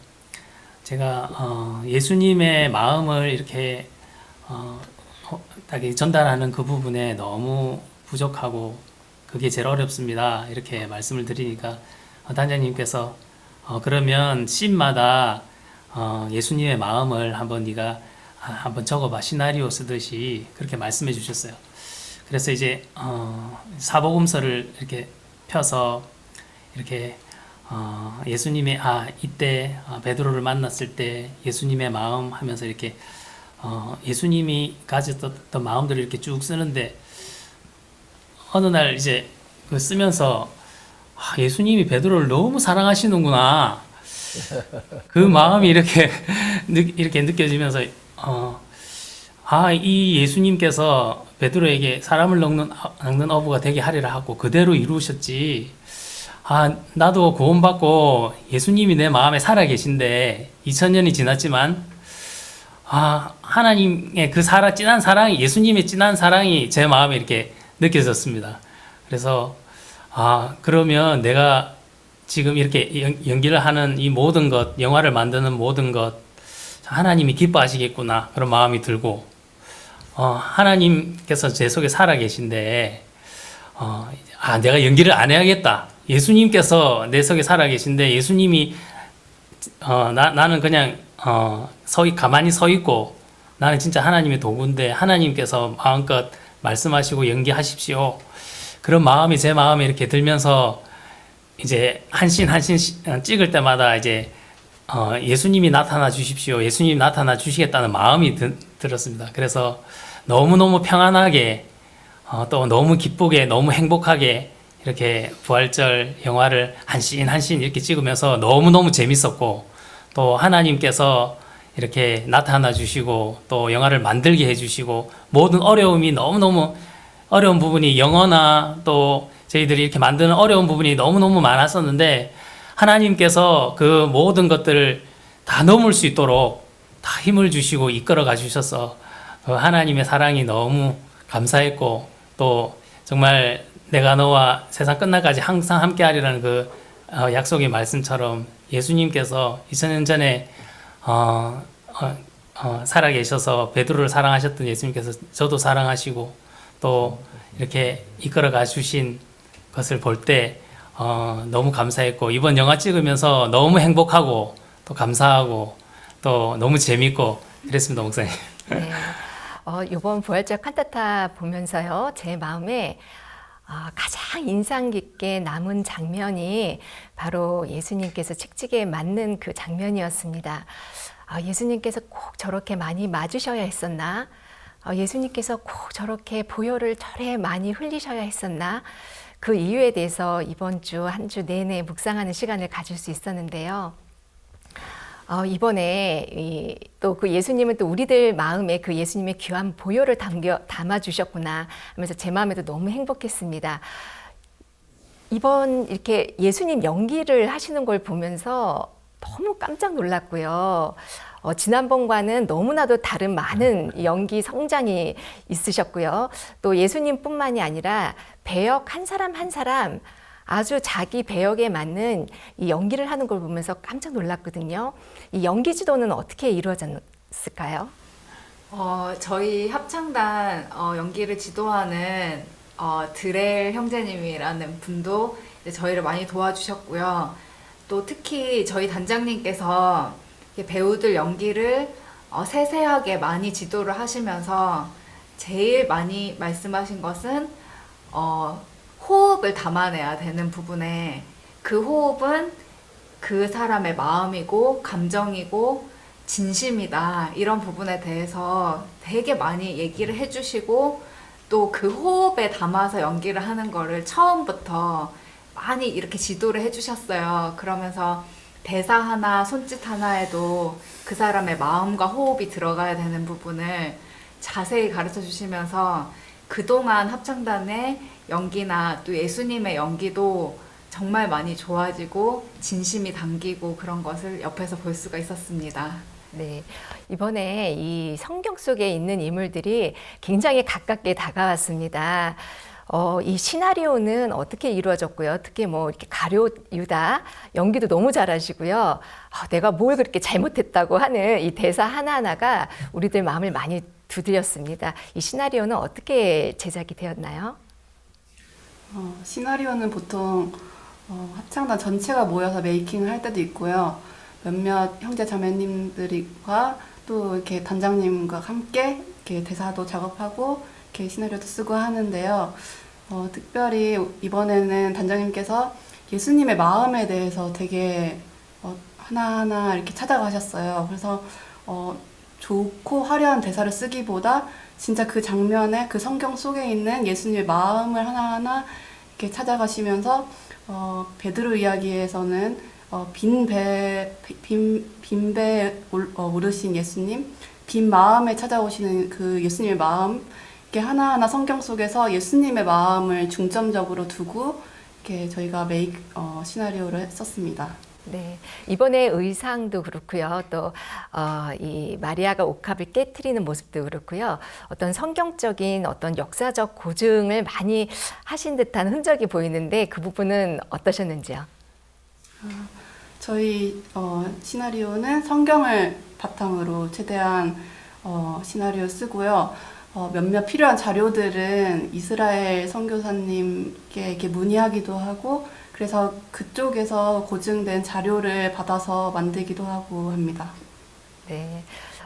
제가 예수님의 마음을 이렇게 딱 전달하는 그 부분에 너무 부족하고 그게 제일 어렵습니다. 이렇게 말씀을 드리니까 단장님께서 그러면 씬마다 예수님의 마음을 한번 네가 한번 적어봐. 시나리오 쓰듯이 그렇게 말씀해 주셨어요. 그래서 이제 사복음서를 이렇게 펴서 이렇게 예수님의 이때 베드로를 만났을 때 예수님의 마음 하면서 이렇게 예수님이 가졌던 마음들을 이렇게 쭉 쓰는데 어느 날 이제 그 쓰면서 예수님이 베드로를 너무 사랑하시는구나. 그 마음이 이렇게 느껴지면서 이 예수님께서 베드로에게 사람을 낚는 어부가 되게 하리라 하고 그대로 이루셨지. 나도 구원받고 예수님이 내 마음에 살아 계신데 2000년이 지났지만 하나님의 그 진한 사랑이 예수님의 진한 사랑이 제 마음에 이렇게 느껴졌습니다. 그래서 그러면 내가 지금 이렇게 연기를 하는 이 모든 것, 영화를 만드는 모든 것 하나님이 기뻐하시겠구나 그런 마음이 들고 하나님께서 제 속에 살아 계신데 내가 연기를 안 해야겠다. 예수님께서 내 속에 살아 계신데 예수님이 나는 그냥 가만히 서 있고 나는 진짜 하나님의 도구인데 하나님께서 마음껏 말씀하시고 연기하십시오. 그런 마음이 제 마음에 이렇게 들면서 이제 한 씬 찍을 때마다 이제 예수님이 나타나 주십시오. 예수님이 나타나 주시겠다는 마음이 들었습니다. 그래서 너무너무 평안하게 또 너무 기쁘게 너무 행복하게 이렇게 부활절 영화를 한 씬 이렇게 찍으면서 너무너무 재밌었고 또 하나님께서 이렇게 나타나 주시고 또 영화를 만들게 해주시고 모든 어려움이 너무너무 어려운 부분이 영어나 또 저희들이 이렇게 만드는 어려운 부분이 너무너무 많았었는데 하나님께서 그 모든 것들을 다 넘을 수 있도록 다 힘을 주시고 이끌어 가 주셔서 하나님의 사랑이 너무 감사했고 또 정말 내가 너와 세상 끝날까지 항상 함께 하리라는 그 약속의 말씀처럼 예수님께서 2000년 전에 살아계셔서 베드로를 사랑하셨던 예수님께서 저도 사랑하시고 또 이렇게 이끌어가 주신 것을 볼 때 너무 감사했고, 이번 영화 찍으면서 너무 행복하고 또 감사하고 또 너무 재밌고 그랬습니다, 목사님. 네. 이번 부활절 칸타타 보면서요, 제 마음에 가장 인상 깊게 남은 장면이 바로 예수님께서 채찍에 맞는 그 장면이었습니다. 예수님께서 꼭 저렇게 많이 맞으셔야 했었나? 예수님께서 꼭 저렇게 보혈을 저래 많이 흘리셔야 했었나? 그 이유에 대해서 이번 주 한 주 내내 묵상하는 시간을 가질 수 있었는데요. 이번에 또 그 예수님은 또 우리들 마음에 그 예수님의 귀한 보혈을 담아주셨구나 하면서 제 마음에도 너무 행복했습니다. 이번 이렇게 예수님 연기를 하시는 걸 보면서 너무 깜짝 놀랐고요. 지난번과는 너무나도 다른 많은 연기 성장이 있으셨고요. 또 예수님뿐만이 아니라 배역 한 사람 한 사람 아주 자기 배역에 맞는 이 연기를 하는 걸 보면서 깜짝 놀랐거든요. 이 연기 지도는 어떻게 이루어졌을까요? 저희 합창단 연기를 지도하는 드렐 형제님이라는 분도 이제 저희를 많이 도와주셨고요. 또 특히 저희 단장님께서 배우들 연기를 세세하게 많이 지도를 하시면서 제일 많이 말씀하신 것은 호흡을 담아내야 되는 부분에 그 호흡은 그 사람의 마음이고 감정이고 진심이다, 이런 부분에 대해서 되게 많이 얘기를 해주시고, 또 그 호흡에 담아서 연기를 하는 거를 처음부터 많이 이렇게 지도를 해주셨어요. 그러면서 대사 하나, 손짓 하나에도 그 사람의 마음과 호흡이 들어가야 되는 부분을 자세히 가르쳐 주시면서 그동안 합창단의 연기나 또 예수님의 연기도 정말 많이 좋아지고 진심이 담기고 그런 것을 옆에서 볼 수가 있었습니다. 네, 이번에 이 성경 속에 있는 인물들이 굉장히 가깝게 다가왔습니다. 이 시나리오는 어떻게 이루어졌고요? 특히 뭐 이렇게 가룟 유다 연기도 너무 잘하시고요. 내가 뭘 그렇게 잘못했다고 하는 이 대사 하나하나가 우리들 마음을 많이 두드렸습니다. 이 시나리오는 어떻게 제작이 되었나요? 시나리오는 보통 합창단 전체가 모여서 메이킹을 할 때도 있고요. 몇몇 형제 자매님들과 또 이렇게 단장님과 함께 이렇게 대사도 작업하고 이렇게 시나리오도 쓰고 하는데요. 특별히 이번에는 단장님께서 예수님의 마음에 대해서 되게 하나하나 이렇게 찾아가셨어요. 그래서 좋고 화려한 대사를 쓰기보다 진짜 그 장면에 그 성경 속에 있는 예수님의 마음을 하나하나 이렇게 찾아가시면서 베드로 이야기에서는 빈배에 오르신 예수님, 빈 마음에 찾아오시는 그 예수님의 마음, 이렇게 하나하나 성경 속에서 예수님의 마음을 중점적으로 두고 이렇게 저희가 시나리오를 썼습니다. 네, 이번에 의상도 그렇고요. 또 이 마리아가 옥합을 깨트리는 모습도 그렇고요. 어떤 성경적인 어떤 역사적 고증을 많이 하신 듯한 흔적이 보이는데 그 부분은 어떠셨는지요? 저희 시나리오는 성경을 바탕으로 최대한 시나리오 쓰고요. 몇몇 필요한 자료들은 이스라엘 선교사님께 이렇게 문의하기도 하고, 그래서 그쪽에서 고증된 자료를 받아서 만들기도 하고 합니다. 네,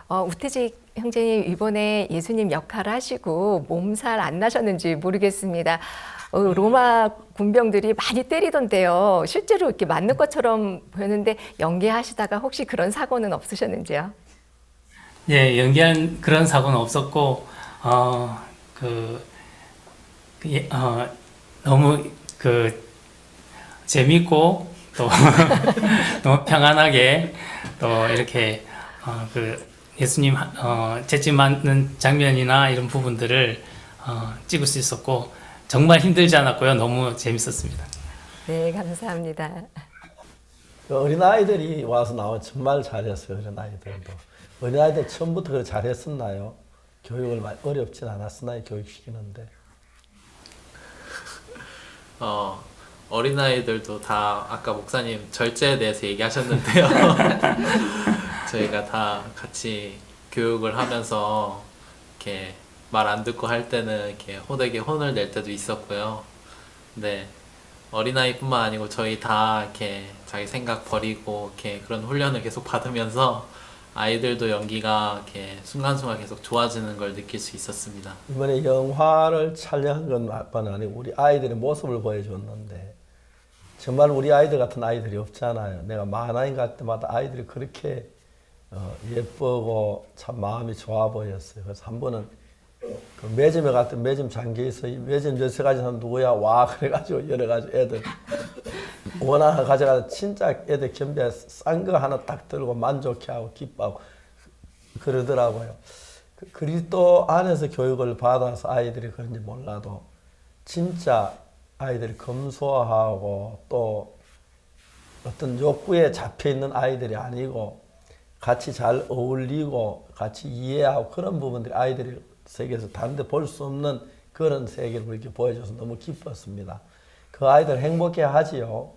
우태직 형제님 이번에 예수님 역할을 하시고 몸살 안 나셨는지 모르겠습니다. 로마 군병들이 많이 때리던데요. 실제로 이렇게 맞는 것처럼 보였는데 연기하시다가 혹시 그런 사고는 없으셨는지요? 예, 연기한 그런 사고는 없었고, 너무 재밌고 또 너무 평안하게 또 이렇게 예수님 채찍 맞는 장면이나 이런 부분들을 찍을 수 있었고 정말 힘들지 않았고요. 너무 재밌었습니다. 네, 감사합니다. 어린아이들이 와서 나와 정말 잘했어요. 어린아이들도. 어린아이들 처음부터 잘했었나요? 교육을 많이 어렵진 않았었나요? 교육시키는데. 어린아이들도 다 아까 목사님 절제에 대해서 얘기하셨는데요. 저희가 다 같이 교육을 하면서 이렇게 말 안 듣고 할 때는 이렇게 호되게 혼을 낼 때도 있었고요. 근데 어린아이뿐만 아니고 저희 다 이렇게 자기 생각 버리고 이렇게 그런 훈련을 계속 받으면서 아이들도 연기가 이렇게 순간순간 계속 좋아지는 걸 느낄 수 있었습니다. 이번에 영화를 촬영한 건 아니고 우리 아이들의 모습을 보여줬는데 정말 우리 아이들 같은 아이들이 없잖아요. 내가 만화인 갈 때마다 아이들이 그렇게 예쁘고 참 마음이 좋아 보였어요. 그래서 한 번은 그 매점에 갈 때 매점 장기에서 매점 열쇠 가진 사람 누구야? 와 그래가지고 여러 가지 애들 원하나 가져가서 진짜 애들 겸비해 싼 거 하나 딱 들고 만족해하고 기뻐하고 그러더라고요. 그리스도 안에서 교육을 받아서 아이들이 그런지 몰라도 진짜 아이들이 검소하고 또 어떤 욕구에 잡혀있는 아이들이 아니고 같이 잘 어울리고 같이 이해하고 그런 부분들이 아이들이 세계에서 다른 데 볼 수 없는 그런 세계를 이렇게 보여줘서 너무 기뻤습니다. 그 아이들 행복해 하지요.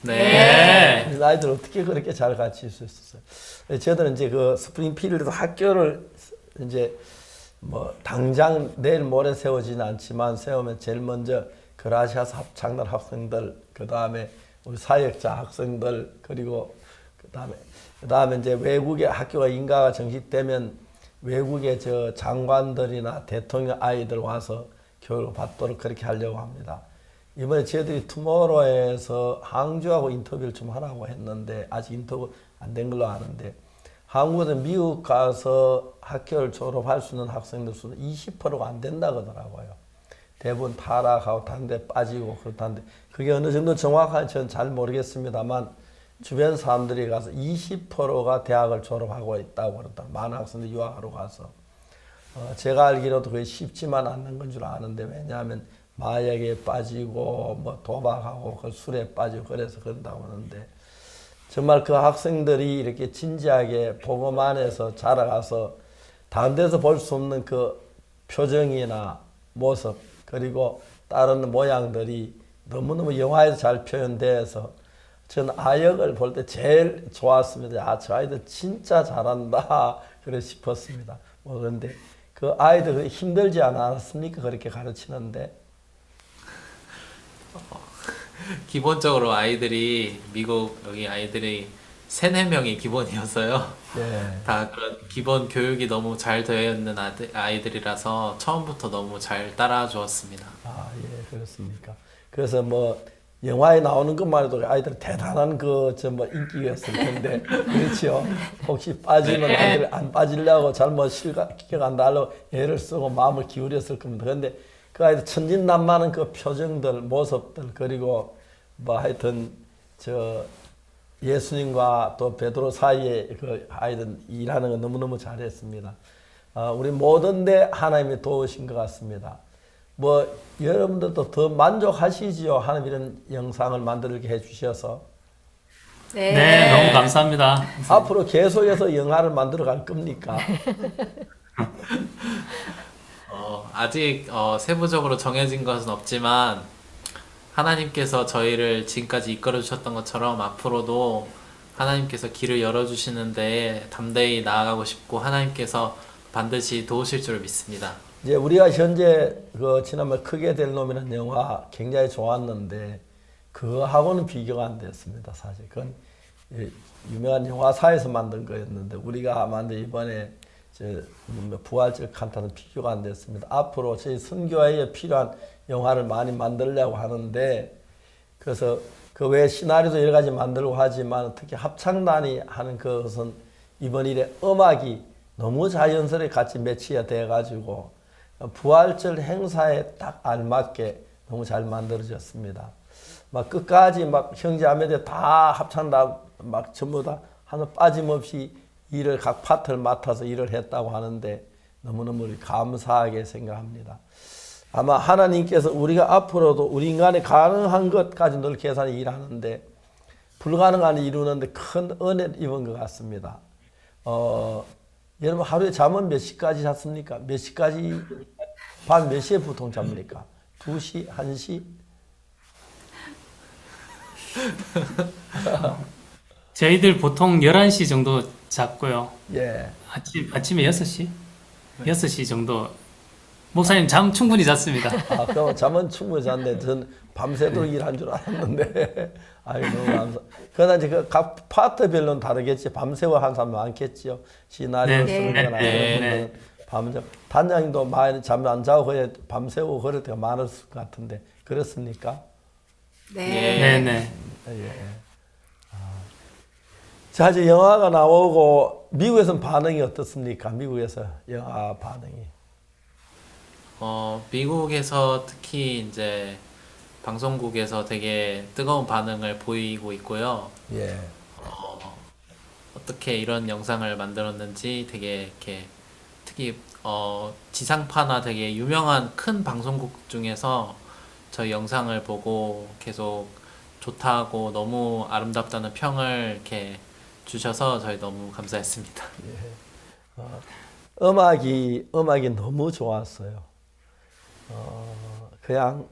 네. 네. 아이들 어떻게 그렇게 잘 같이 있을 수 있어요. 저들은 이제 그 스프링필드 학교를 이제 뭐 당장 내일 모레 세우지는 않지만 세우면 제일 먼저 그라시아스 합창단 학생들, 그 다음에 우리 사역자 학생들, 그리고 그 다음에 이제 외국의 학교가 인가가 정식되면 외국의 저 장관들이나 대통령 아이들 와서 교육을 받도록 그렇게 하려고 합니다. 이번에 저희들이 투모로우에서 항주하고 인터뷰를 좀 하라고 했는데 아직 인터뷰 안 된 걸로 아는데 한국에서 미국 가서 학교를 졸업할 수 있는 학생들 수는 20%가 안 된다 그러더라고요. 대부분 타락하고 다른 데 빠지고 그렇다는데 그게 어느 정도 정확한지 저는 잘 모르겠습니다만 주변 사람들이 가서 20%가 대학을 졸업하고 있다고 그러다. 많은 학생들이 유학하러 가서. 제가 알기로도 그게 쉽지만 않는 건 줄 아는데 왜냐하면 마약에 빠지고 뭐 도박하고 그 술에 빠지고 그래서 그런다고 하는데 정말 그 학생들이 이렇게 진지하게 복음 안에서 자라가서 다른 데서 볼 수 없는 그 표정이나 모습 그리고 다른 모양들이 너무너무 영화에서 잘 표현돼서 저는 아역을 볼 때 제일 좋았습니다. 아, 저 아이들 진짜 잘한다. 그래 싶었습니다. 뭐 그런데 그 아이들 힘들지 않았습니까? 그렇게 가르치는데. 기본적으로 아이들이 미국 여기 아이들이 3-4명이 기본이어서요. 네. 다 그런 기본 교육이 너무 잘 되어 있는 아이들이라서 처음부터 너무 잘 따라 주었습니다. 아, 예, 그렇습니까? 그래서 뭐 영화에 나오는 것만 해도 아이들 대단한 그 뭐 인기였을 텐데 그렇죠. 혹시 빠지면 네. 아이들 안 빠지려고 잘못 기억 안 나려고 애를 쓰고 마음을 기울였을 겁니다. 그런데 그 아이들 천진난만한 그 표정들, 모습들 그리고 뭐 하여튼 저 예수님과 또 베드로 사이에 그 아이들 일하는 거 너무너무 잘했습니다. 우리 모든 데 하나님이 도우신 것 같습니다. 뭐 여러분들도 더 만족하시지요. 하나님 이런 영상을 만들게 해주셔서. 네. 네, 너무 감사합니다. 앞으로 계속해서 영화를 만들어 갈 겁니까? 아직 세부적으로 정해진 것은 없지만 하나님께서 저희를 지금까지 이끌어 주셨던 것처럼 앞으로도 하나님께서 길을 열어주시는데 담대히 나아가고 싶고 하나님께서 반드시 도우실 줄 믿습니다. 이제 우리가 현재 그 지난번 크게 될 놈이라는 영화 굉장히 좋았는데 그거하고는 비교가 안 됐습니다. 사실 그건 유명한 영화사에서 만든 거였는데 우리가 만든 이번에 부활절 칸타는 비교가 안 됐습니다. 앞으로 저희 선교회에 필요한 영화를 많이 만들려고 하는데 그래서 그 외에 시나리오도 여러 가지 만들고 하지만 특히 합창단이 하는 그것은 이번 일에 음악이 너무 자연스레 같이 매치가 돼가지고 부활절 행사에 딱 알맞게 너무 잘 만들어졌습니다. 막 끝까지 막 형제자매들 다 합창단 막 전부 다 하나 빠짐없이 일을 각 파트를 맡아서 일을 했다고 하는데 너무너무 감사하게 생각합니다. 아마 하나님께서 우리가 앞으로도 우리 인간이 가능한 것까지 늘 계산해 일하는데 불가능한 일 이루는데 큰 은혜를 입은 것 같습니다. 여러분 하루에 잠은 몇 시까지 잤습니까? 몇 시까지 밤 몇 시에 보통 잡니까? 2시? 1시? 저희들 보통 11시 정도 잤고요. 예. 아침에 6시? 6시 정도. 목사님 잠 충분히 잤습니다. 아, 그럼 잠은 충분히 잤는데 전 밤새도록 일한 줄 알았는데 아유 너무 감사. 그러나 이제 각 파트별로는 다르겠지. 밤새워 한 사람 많겠지요. 시나리오 쓰는 거나 그런 분들은 밤새. 단장님도 많이 잠 안 자고 그냥 밤새고 그럴 때가 많았을 것 같은데 그렇습니까? 네. 예. 자 이제 영화가 나오고 미국에서는 반응이 어떻습니까? 미국에서 영화 반응이. 미국에서 특히 이제 방송국에서 되게 뜨거운 반응을 보이고 있고요. 예. 어떻게 이런 영상을 만들었는지 되게 이렇게 특히 지상파나 되게 유명한 큰 방송국 중에서 저희 영상을 보고 계속 좋다고 너무 아름답다는 평을 이렇게 주셔서 저희 너무 감사했습니다. 예. 음악이 너무 좋았어요. 그냥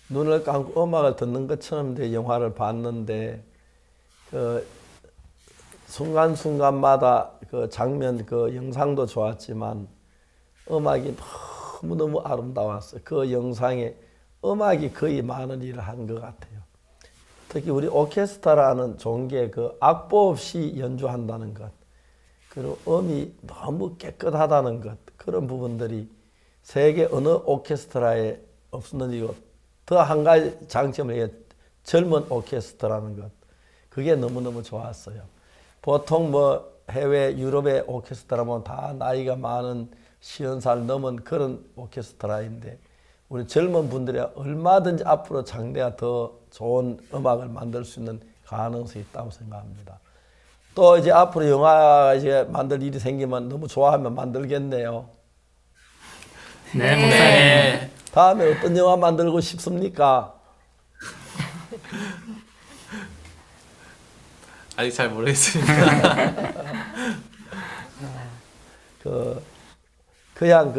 눈을 감고 음악을 듣는 것처럼 영화를 봤는데 그 순간순간마다 그 장면 그 영상도 좋았지만 음악이 너무너무 아름다웠어요. 그 영상에 음악이 거의 많은 일을 한 것 같아요. 특히 우리 오케스트라는 좋은 게 그 악보 없이 연주한다는 것, 그리고 음이 너무 깨끗하다는 것, 그런 부분들이 세계 어느 오케스트라에 없었는지, 더 한 가지 장점은 젊은 오케스트라는 것, 그게 너무너무 좋았어요. 보통 뭐 해외 유럽의 오케스트라면 다 나이가 많은 50살 넘은 그런 오케스트라인데 우리 젊은 분들이 얼마든지 앞으로 장래가 더 좋은 음악을 만들 수 있는 가능성이 있다고 생각합니다. 또 이제 앞으로 영화 이제 만들 일이 생기면 너무 좋아하면 만들겠네요. 네, 목사님. 다음에 어떤 영화 만들고 싶습니까? 아직 잘 모르겠습니다. 그냥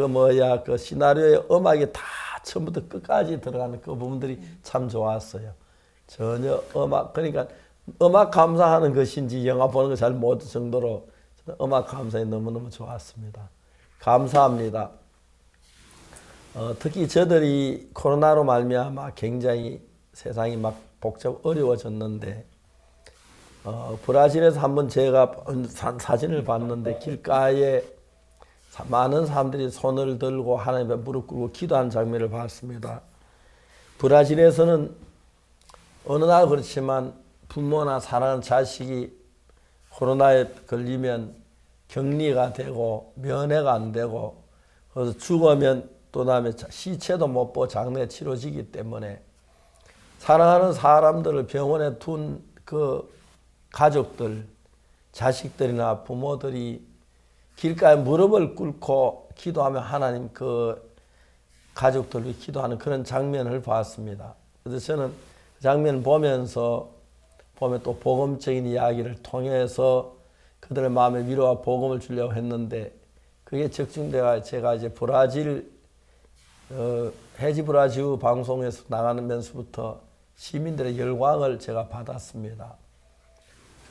그 시나리오의 음악이 다 처음부터 끝까지 들어가는 그 부분들이 참 좋았어요. 전혀 그러니까 음악 감상하는 것인지 영화 보는 거 잘 못 정도로 음악 감상이 너무너무 좋았습니다. 감사합니다. 특히 저들이 코로나로 말미암아 굉장히 세상이 막 복잡 어려워졌는데 브라질에서 한번 제가 사진을 봤는데 길가에 많은 사람들이 손을 들고 하나님께 무릎 꿇고 기도하는 장면을 봤습니다. 브라질에서는 어느 나라 그렇지만 부모나 사랑하는 자식이 코로나에 걸리면 격리가 되고 면회가 안 되고 그래서 죽으면 또 다음에 시체도 못 보고 장례 치러지기 때문에 사랑하는 사람들을 병원에 둔 그 가족들, 자식들이나 부모들이 길가에 무릎을 꿇고 기도하며 하나님 그 가족들을 기도하는 그런 장면을 봤습니다. 그래서 저는 그 장면을 보면 또 복음적인 이야기를 통해서 그들의 마음에 위로와 복음을 주려고 했는데 그게 적중돼가 제가 이제 브라질 해지 브라질 방송에서 나가면서부터 시민들의 열광을 제가 받았습니다.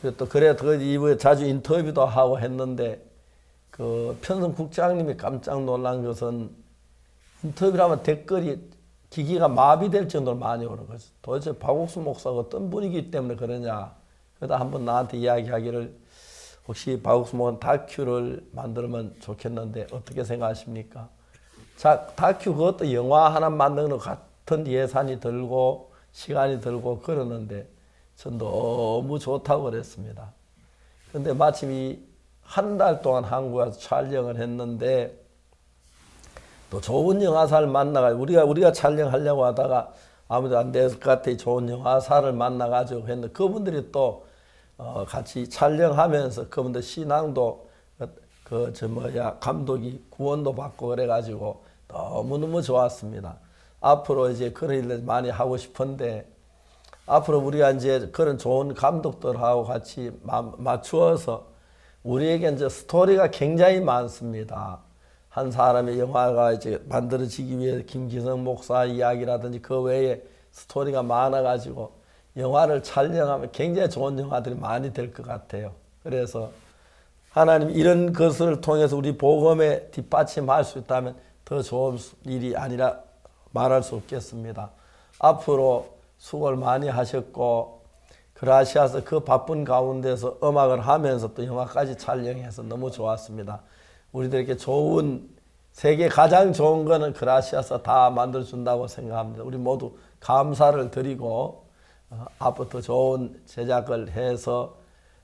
그리고 또 이번에 자주 인터뷰도 하고 했는데 그 편성 국장님이 깜짝 놀란 것은 인터뷰를 하면 댓글이 기기가 마비될 정도로 많이 오는 거죠. 도대체 박옥수 목사가 어떤 분이기 때문에 그러냐. 그러다 한번 나한테 이야기하기를 혹시 박옥수 목사 다큐를 만들면 좋겠는데 어떻게 생각하십니까? 자, 다큐 그것도 영화 하나 만드는 것 같은 예산이 들고 시간이 들고 그러는데 전 너무 좋다고 그랬습니다. 그런데 마침 이 한 달 동안 한국에 와서 촬영을 했는데 또 좋은 영화사를 만나가지고 우리가 촬영하려고 하다가 아무도 안 됐을 것 같아 좋은 영화사를 만나가지고 했는데 그분들이 또 같이 촬영하면서 그분들 신앙도 감독이 구원도 받고 그래가지고 너무너무 좋았습니다. 앞으로 이제 그런 일을 많이 하고 싶은데 앞으로 우리가 이제 그런 좋은 감독들하고 같이 맞추어서 우리에게 이제 스토리가 굉장히 많습니다. 한 사람의 영화가 이제 만들어지기 위해 김기성 목사 이야기라든지 그 외에 스토리가 많아가지고 영화를 촬영하면 굉장히 좋은 영화들이 많이 될 것 같아요. 그래서 하나님 이런 것을 통해서 우리 복음에 뒷받침할 수 있다면 더 좋은 일이 아니라 말할 수 없겠습니다. 앞으로 수고를 많이 하셨고 그라시아서 그 바쁜 가운데서 음악을 하면서 또 영화까지 촬영해서 너무 좋았습니다. 우리들에게 좋은 세계 가장 좋은 거는 그라시아서 다 만들어준다고 생각합니다. 우리 모두 감사를 드리고 앞으로 더 좋은 제작을 해서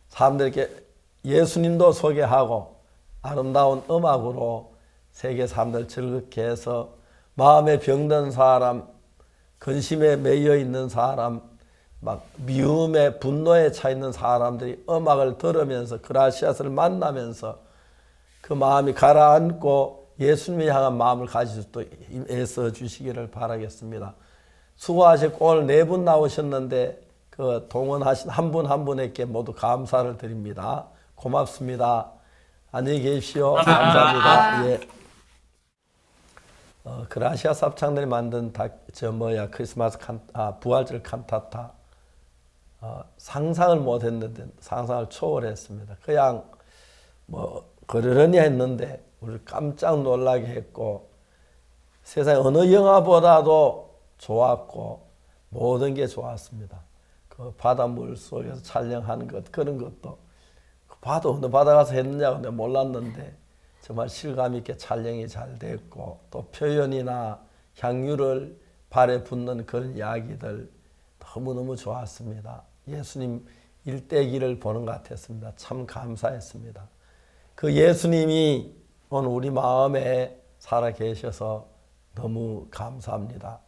사람들에게 예수님도 소개하고 아름다운 음악으로 세계 사람들 즐겁게 해서 마음에 병든 사람, 근심에 매여 있는 사람, 막 미움에 분노에 차 있는 사람들이 음악을 들으면서 그라시아스를 만나면서 그 마음이 가라앉고 예수님을 향한 마음을 가질 수도 애써 주시기를 바라겠습니다. 수고하셨고 오늘 4분 나오셨는데 그 동원하신 한 분 한 분에게 모두 감사를 드립니다. 고맙습니다. 안녕히 계십시오. 감사합니다. 예. 그라시아스 합창들이 만든 크리스마스 부활절 칸타타 상상을 못했는데 상상을 초월했습니다. 그냥 뭐 그러려니 했는데 우리를 깜짝 놀라게 했고 세상에 어느 영화보다도 좋았고 모든 게 좋았습니다. 그 바닷물 속에서 촬영하는 것 그런 것도 어느 바다 가서 했느냐고 내가 몰랐는데 정말 실감 있게 촬영이 잘 됐고 또 표현이나 향유를 발에 붓는 그런 이야기들 너무너무 좋았습니다. 예수님 일대기를 보는 것 같았습니다. 참 감사했습니다. 그 예수님이 오늘 우리 마음에 살아 계셔서 너무 감사합니다.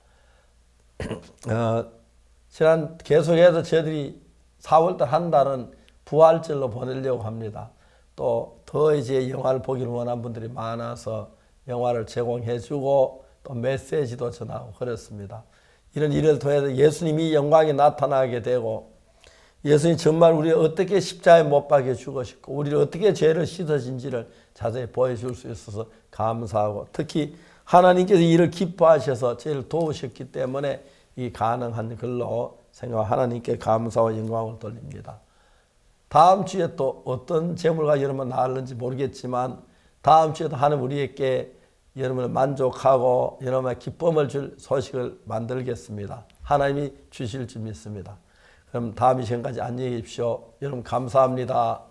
지난 계속해서 저희들이 4월달 한 달은 부활절로 보내려고 합니다. 또 더 이제 영화를 보기를 원하는 분들이 많아서 영화를 제공해주고 또 메시지도 전하고 그렇습니다. 이런 일을 통해서 예수님이 영광이 나타나게 되고 예수님 정말 우리를 어떻게 십자가에 못 박혀 죽으셨고 우리를 어떻게 죄를 씻어진지를 자세히 보여줄 수 있어서 감사하고 특히 하나님께서 이를 기뻐하셔서 저희를 도우셨기 때문에 이 가능한 걸로 생각하고 하나님께 감사와 영광을 돌립니다. 다음 주에 또 어떤 재물과 여러분 나을는지 모르겠지만 다음 주에도 하나님 우리에게 여러분을 만족하고 여러분의 기쁨을 줄 소식을 만들겠습니다. 하나님이 주실 줄 믿습니다. 그럼 다음 이 시간까지 안녕히 계십시오. 여러분 감사합니다.